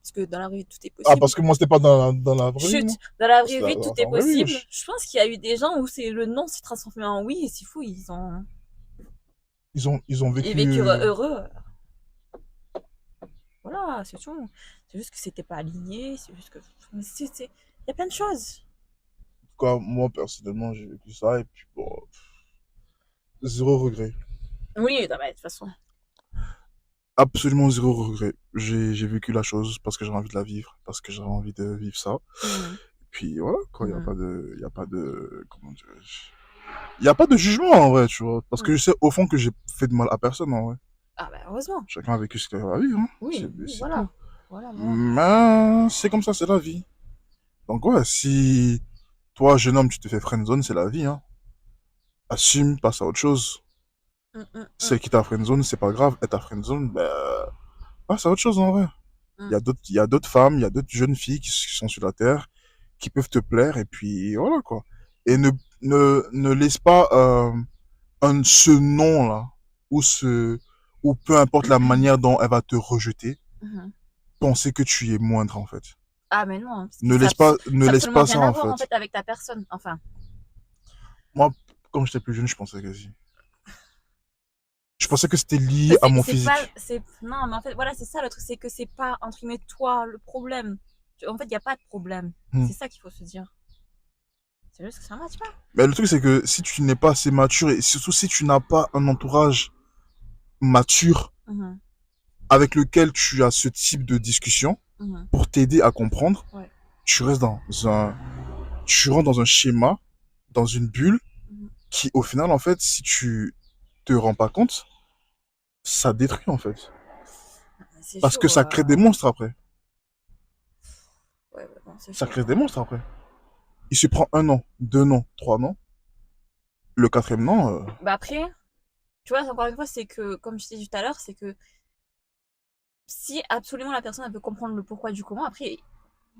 parce que dans la vraie vie, tout est
Ah,
possible.
parce que moi, c'était pas dans la vraie vie, moi.
Chut, dans la vraie
C'est
vie, tout est
en vrai, oui.
possible. Je pense qu'il y a eu des gens où c'est le non s'est transformé en oui, et s'il faut,
Ils ont
ils
vécu.
vécurent heureux. Voilà, c'est tout. C'est juste que c'était pas aligné, c'est juste que, il y a plein de choses.
Quoi, moi, personnellement, j'ai vécu ça, et puis bon, zéro regret.
Oui, non, mais de toute façon.
Absolument zéro regret. J'ai vécu la chose parce que j'avais envie de la vivre, parce que j'avais envie de vivre ça.
Mhm,
Puis voilà, quoi,
mhm,
il y a pas de, comment dirais-je, il y a pas de jugement en vrai, tu vois, parce que
mhm.
je sais au fond que j'ai fait de mal à personne en vrai.
Ah, bah, heureusement.
Chacun a vécu ce qu'il a à vivre, hein.
Oui, oui,
C'est tout.
voilà. Voilà, voilà.
Mais c'est comme ça, c'est la vie. Donc ouais, si toi, jeune homme, tu te fais friendzone, c'est la vie, hein. Assume, passe à autre chose.
Mm, mm, mm,
Celle qui t'a friendzone, c'est pas grave. Elle t'a friendzone, ben, passe à autre chose en vrai.
mm.
Il y a d'autres femmes, il y a d'autres jeunes filles qui sont sur la terre, qui peuvent te plaire, et puis voilà quoi. Et ne laisse pas ce nom-là, ou ou peu importe la manière dont elle va te rejeter,
Mhm.
penser que tu es moindre en fait.
Ah, mais non, parce que ça,
Ne
ça a
laisse
absolument
pas
rien
ça
à
en
voir en
fait.
fait avec ta personne. Enfin,
Moi, quand j'étais plus jeune, je pensais que si. Je pensais que c'était lié à mon
c'est pas,
physique.
non, mais en fait, voilà, c'est ça le truc, c'est que c'est pas entre guillemets toi le problème. En fait, il y a pas de problème.
Hmm.
C'est ça qu'il faut se dire. C'est juste que ça match pas.
Mais le truc, c'est que si tu n'es pas assez mature, et surtout si tu n'as pas un entourage mature
Mhm,
avec lequel tu as ce type de discussion,
Mhm.
pour t'aider à comprendre,
Ouais.
tu restes un, tu rentres dans un schéma, dans une bulle,
Mhm.
qui, au final, en fait, si tu te rends pas compte, ça détruit, en fait.
C'est
Parce que
chaud.
ça crée des monstres après.
Ouais, ouais, bon, c'est
Ça
chaud.
crée des monstres après. Il se prend 1 an, 2 ans, 3 ans. Le quatrième an,
Bah après, tu vois, encore une fois, c'est que, comme je t'ai dit tout à l'heure, c'est que si absolument la personne elle veut comprendre le pourquoi du comment, après,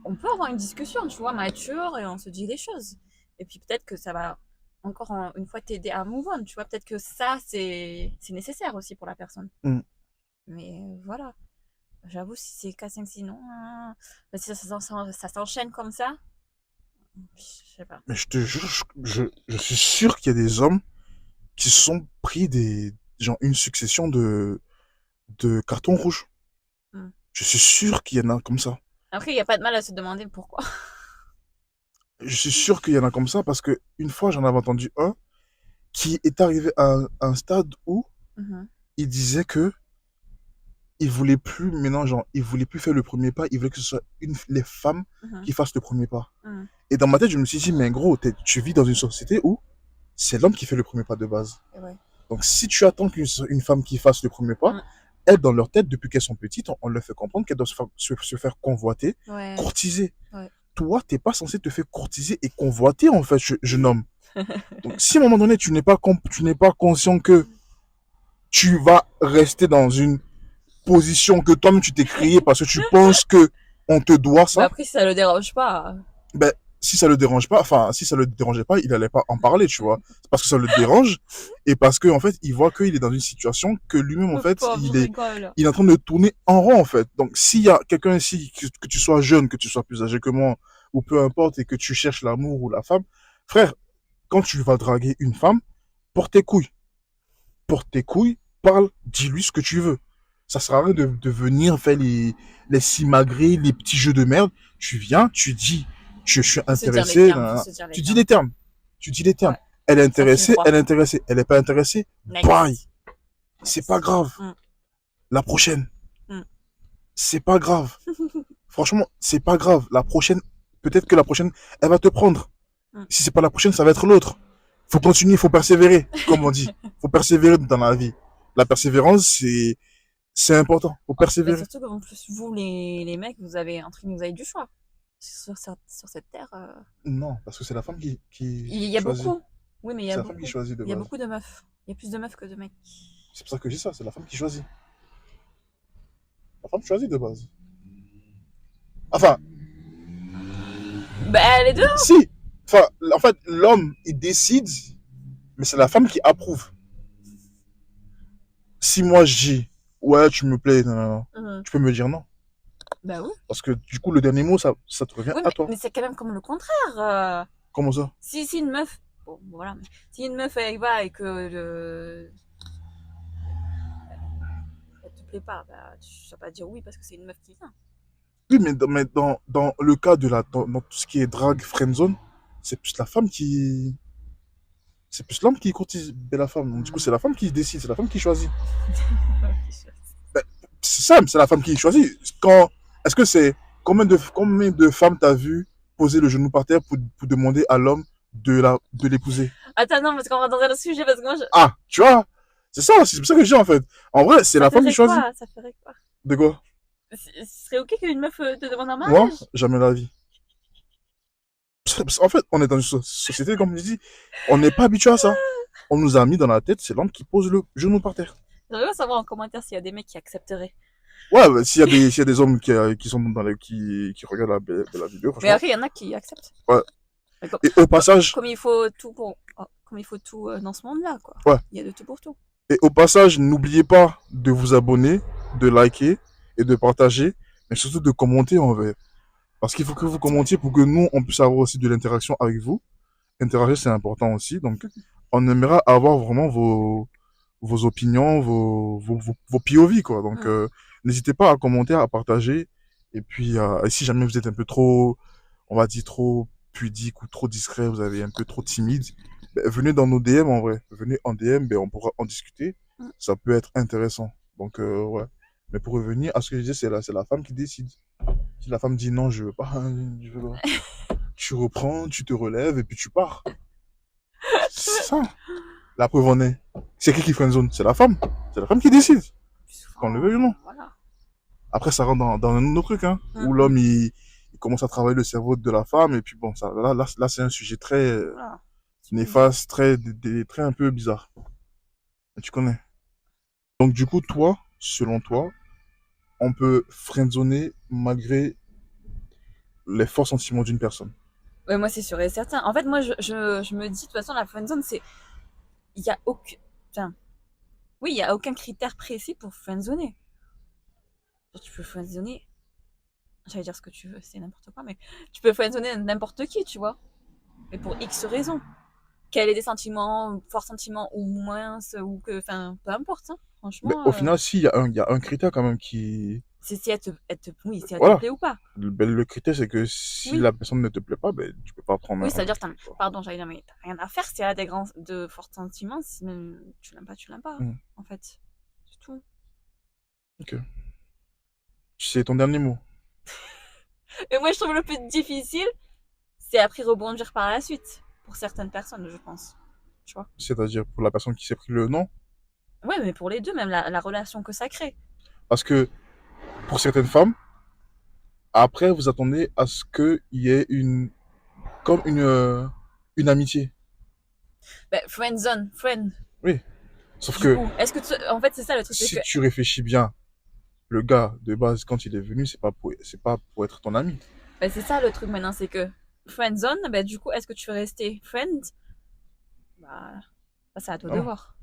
on peut avoir une discussion, tu vois, mature, et on se dit les choses. Et puis peut-être que ça va encore une fois t'aider à move on, tu vois, peut-être que ça, c'est nécessaire aussi pour la personne.
hmm.
Mais voilà, j'avoue, si c'est K5 sinon, si ça s'enchaîne comme ça, je sais pas.
Mais je te jure, je suis sûr qu'il y a des hommes qui se sont pris genre une succession de cartons rouges.
Hmm.
Je suis sûr qu'il y en a comme ça.
Après, il n'y a pas de mal à se demander pourquoi.
Je suis sûr qu'il y en a comme ça parce que une fois, j'en avais entendu un qui est arrivé à un stade où
Mhm,
il disait que il voulait plus, maintenant, genre, il voulait plus faire le premier pas, il voulait que ce soit les femmes
mhm,
qui fassent le premier pas.
mhm.
Et dans ma tête, je me suis dit, mais gros, tu vis dans une société où c'est l'homme qui fait le premier pas de base.
Et ouais.
Donc, si tu attends qu'une femme qui fasse le premier pas,
Mm.
elles, dans leur tête, depuis qu'elles sont petites, on leur fait comprendre qu'elles doivent se faire convoiter,
Ouais,
courtiser.
ouais.
Toi, t'es pas censé te faire courtiser et convoiter, en fait, jeune homme. Donc, si à un moment donné, tu n'es pas conscient que tu vas rester dans une position que toi-même tu t'es créée parce que tu penses que on te doit
Bah
ça,
après, si ça le dérange pas.
ben, si ça le dérange pas, enfin, si ça le dérangeait pas, il allait pas en parler, tu vois. Parce que ça le dérange et parce que, en fait, il voit qu'il est dans une situation que lui-même, en
Le
fait,
pauvre, je rigole.
il est en train de tourner en rond, en fait. Donc, s'il y a quelqu'un ici, que tu sois jeune, que tu sois plus âgé que moi, ou peu importe, et que tu cherches l'amour ou la femme, frère, quand tu vas draguer une femme, porte tes couilles. Porte tes couilles, parle, dis-lui ce que tu veux. Ça sert à rien de venir faire les simagrées, les petits jeux de merde. Tu viens, tu dis, je suis
Faut se dire les
intéressé,
termes, faut
nan, nan.
se dire les
Tu dis
termes.
les termes. Tu dis les termes.
Ouais,
Elle est
sans qu'il
intéressée,
croit.
elle est intéressée. Elle est pas intéressée, bye.
Next.
C'est pas
Next.
grave.
Mm,
La prochaine,
mm.
c'est pas grave. Franchement, c'est pas grave. La prochaine, peut-être que la prochaine, elle va te prendre.
Mm.
Si c'est pas la prochaine, ça va être l'autre. Faut continuer, faut persévérer, comme on dit. Faut persévérer dans la vie. La persévérance, c'est important. Faut
Mais
persévérer.
surtout qu'en plus, vous, les mecs, vous avez, entre guillemets, vous avez du choix. Sur cette terre,
Non, parce que c'est la femme qui
il y a
choisit.
beaucoup. Oui, mais il y
C'est
a
la femme qui
beaucoup.
choisit de
Il y a
base.
beaucoup de meufs. Il y a plus de meufs que de mecs.
C'est pour ça que je dis ça, c'est la femme qui choisit. La femme choisit de base. Enfin,
Bah, les deux.
si. Enfin, en fait, l'homme, il décide, mais c'est la femme qui approuve. Si moi je dis, ouais, tu me plais, non, non, non,
Mhm.
tu peux me dire non.
Bah oui.
Parce que du coup, le dernier mot, ça te revient
Oui,
à toi.
mais c'est quand même comme le contraire.
Comment ça?
Si une meuf, bon, voilà, mais si une meuf elle va et que elle te plaît pas, bah tu vas pas dire oui parce que c'est une meuf qui vient.
Oui, dans le cas dans tout ce qui est drague, friendzone, c'est plus la femme qui. C'est plus l'homme qui courtise la femme. Donc, du coup, c'est la femme qui décide, c'est la femme qui choisit. Ben, c'est simple, c'est la femme qui choisit. Est-ce que c'est combien de femmes t'as vu poser le genou par terre pour demander à l'homme de l'épouser?
Attends, non, parce qu'on va dans un autre sujet, parce que moi,
Ah, tu vois, c'est ça, c'est pour ça que je dis en fait. En vrai, c'est
ça
la femme qui
ferait
choisit.
quoi? Ça ferait quoi?
De quoi?
Ce serait ok qu'une meuf te demande en
Moi,
mariage?
jamais la vie. En fait, on est dans une société, comme je dis, on n'est pas habitué à ça. On nous a mis dans la tête, c'est l'homme qui pose le genou par terre.
J'aimerais bien savoir en commentaire s'il y a des mecs qui accepteraient.
Ouais, bah, s'il y a des hommes qui sont qui regardent la vidéo,
Mais
franchement.
après, il y en a qui acceptent.
Ouais.
Mais comme,
Et au passage,
comme il faut tout pour, comme il faut tout dans ce monde-là, quoi.
ouais.
Il y a de tout pour tout.
Et au passage, n'oubliez pas de vous abonner, de liker et de partager, mais surtout de commenter en vrai. Parce qu'il faut que vous commentiez pour que nous, on puisse avoir aussi de l'interaction avec vous. Interagir, c'est important aussi. Donc, on aimerait avoir vraiment vos opinions, vos POV, quoi. Donc,
Mm.
n'hésitez pas à commenter, à partager. Et puis, et si jamais vous êtes un peu trop, on va dire trop pudique ou trop discret, vous avez un peu trop timide, ben, venez dans nos DM en vrai. Venez en DM, ben, on pourra en discuter.
Mm.
Ça peut être intéressant. Donc, ouais. Mais pour revenir à ce que je disais, c'est la femme qui décide. Si la femme dit non, je veux pas, tu reprends, tu te relèves et puis tu pars. C'est ça. La preuve en est. C'est qui friendzone? C'est la femme. C'est la femme qui décide.
Plus
Qu'on le
souvent,
veuille ou non.
voilà.
Après, ça rentre dans un autre truc, hein, où
Mhm.
l'homme, il commence à travailler le cerveau de la femme, et puis bon, ça, là c'est un sujet très
Voilà.
néfaste, très un peu bizarre. Tu connais. Donc, du coup, toi, selon toi, on peut friendzoner malgré les forts sentiments d'une personne.
Ouais, moi, c'est sûr et certain. En fait, moi, je me dis, de toute façon, la friendzone, c'est. Il y a aucun. Enfin, oui, il y a aucun critère précis pour friendzoner. Genre, tu peux friendzoner. J'allais dire ce que tu veux, c'est n'importe quoi, mais tu peux friendzoner n'importe qui, tu vois. Mais pour X raisons. Qu'elle ait des sentiments, forts sentiments ou moins, ou que. Enfin, peu importe, hein.
Mais
Franchement,
au final, si, il y a un critère quand même qui...
c'est si oui, si elle te
Voilà.
plaît ou pas.
Le critère, c'est que si
Oui.
la personne ne te plaît pas, ben, tu peux pas prendre
Oui,
un
c'est-à-dire,
autre truc, quoi.
pardon, j'allais dire, mais t'as rien à faire si elle a de forts sentiments, si même tu l'aimes pas,
Hmm.
en fait. C'est tout.
Ok. C'est ton dernier mot.
Et moi, je trouve le plus difficile, c'est après rebondir par la suite. Pour certaines personnes, je pense. Tu vois.
C'est-à-dire pour la personne qui s'est pris le non.
Ouais, mais pour les deux, même la relation que ça crée.
Parce que pour certaines femmes, après, vous attendez à ce qu'il y ait comme une amitié.
Ben, friend zone, friend.
Oui. Sauf
Du
que
coup, en fait, c'est ça le truc, c'est que.
si tu réfléchis bien, le gars, de base, quand il est venu, c'est pas pour être ton ami.
Ben, c'est ça le truc maintenant, c'est que friend zone, ben, du coup, est-ce que tu veux rester friend? Bah, ça, c'est à toi de
Non.
voir.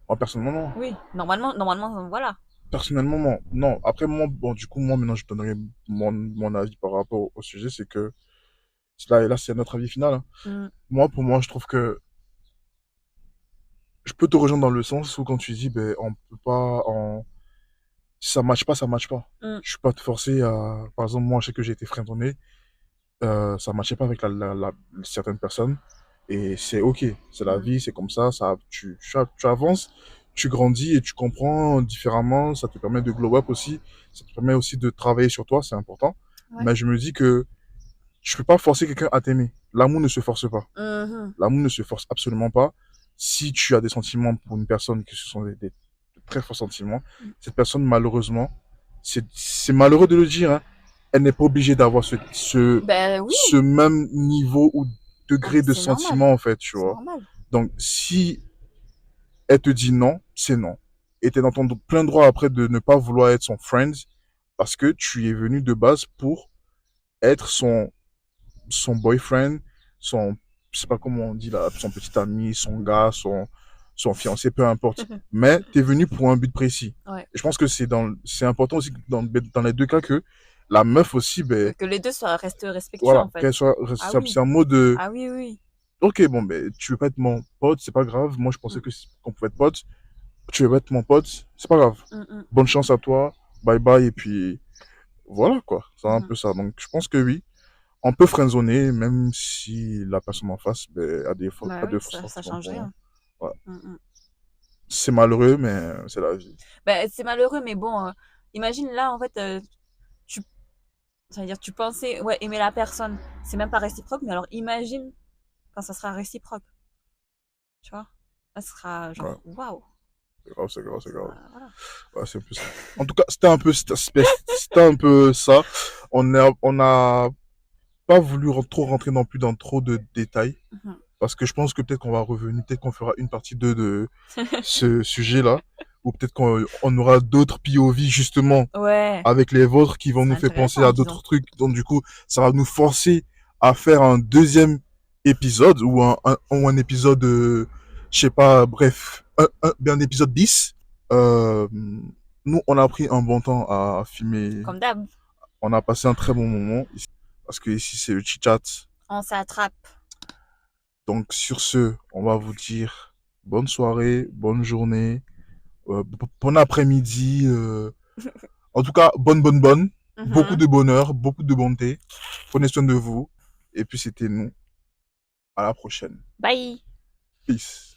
Moi, personnellement, non.
Oui, normalement, voilà.
Personnellement, non. Non. Après, moi, bon, du coup, moi, maintenant, je donnerai mon avis par rapport au sujet, c'est que, là, c'est notre avis final, hein.
Mm,
Moi, pour moi, je trouve que je peux te rejoindre dans le sens où quand tu dis, ben, on peut pas, si ça matche pas, ça matche pas.
mm,
Je suis pas te forcer à, par exemple, moi, je sais que j'ai été friendzoné, ça matchait pas avec certaines personnes, et c'est ok. C'est la
mm.
vie, c'est comme ça, tu avances, tu grandis et tu comprends différemment, ça te permet de glow up aussi, ça te permet aussi de travailler sur toi, c'est important.
Ouais.
Mais je me dis que je peux pas forcer quelqu'un à t'aimer. L'amour ne se force pas.
Mhm.
L'amour ne se force absolument pas. Si tu as des sentiments pour une personne, que ce sont des très forts sentiments, cette personne, malheureusement, c'est malheureux de le dire, hein, elle n'est pas obligée d'avoir
Ben oui,
ce même niveau ou
ah,
degré
mais
de
c'est normal.
sentiment, en fait, tu
C'est
vois.
normal.
Donc, si elle te dit non, c'est non. Et t'es dans ton plein droit après de ne pas vouloir être son friend parce que tu es venu de base pour être son boyfriend, son, je sais pas comment on dit là, son petit ami, son gars, son fiancé, peu importe. Mais tu es venu pour un but précis.
Ouais.
Et je pense que c'est important aussi dans les deux cas que la meuf aussi, ben,
Que les deux restent respectueux,
voilà,
en fait.
qu'elle soit,
Ah oui.
c'est un mot de,
Ah oui, oui.
ok, bon, ben, tu veux pas être mon pote, c'est pas grave. Moi, je pensais
Mm,
qu'on pouvait être pote. Tu veux pas être mon pote, c'est pas grave.
mm, mm,
Bonne chance à toi. Bye bye. Et puis, voilà, quoi. C'est un
mhm.
peu ça. Donc, je pense que oui. On peut friendzoner, même si la personne en face ben,
Bah
a de
oui,
forts
ça
sentiments
change
pour nous.
rien.
Ouais.
Mm, mm.
C'est malheureux, mais c'est la vie.
Bah, c'est malheureux, mais bon, imagine là, en fait, tu, ça veut dire, tu pensais, ouais, aimer la personne, c'est même pas réciproque, mais alors imagine quand ça sera réciproque, tu vois. Ça sera
Ouais.
genre, waouh.
C'est grave, c'est grave, c'est grave.
Voilà.
Ouais, c'est un peu ça. En tout cas, c'était un peu ça. On a pas voulu trop rentrer non plus dans trop de détails.
Mhm.
Parce que je pense que peut-être qu'on va revenir, peut-être qu'on fera une partie 2 de ce sujet-là. Ou peut-être qu'on aura d'autres POV justement
Ouais,
avec les vôtres qui vont
c'est
nous faire penser
intéressant,
à
disons.
d'autres trucs. Donc du coup, ça va nous forcer à faire un deuxième épisode ou ou un épisode, je sais pas, bref, bien un épisode 10. Euh, nous, on a pris un bon temps à filmer.
Comme d'hab,
On a passé un très bon moment ici, parce que ici c'est le chit-chat.
on s'attrape.
Donc sur ce, on va vous dire bonne soirée, bonne journée, bon après-midi. En tout cas, bonne. Beaucoup
Mhm.
de bonheur, beaucoup de bonté. Prenez soin de vous. Et puis c'était nous. À la prochaine.
Bye.
Peace.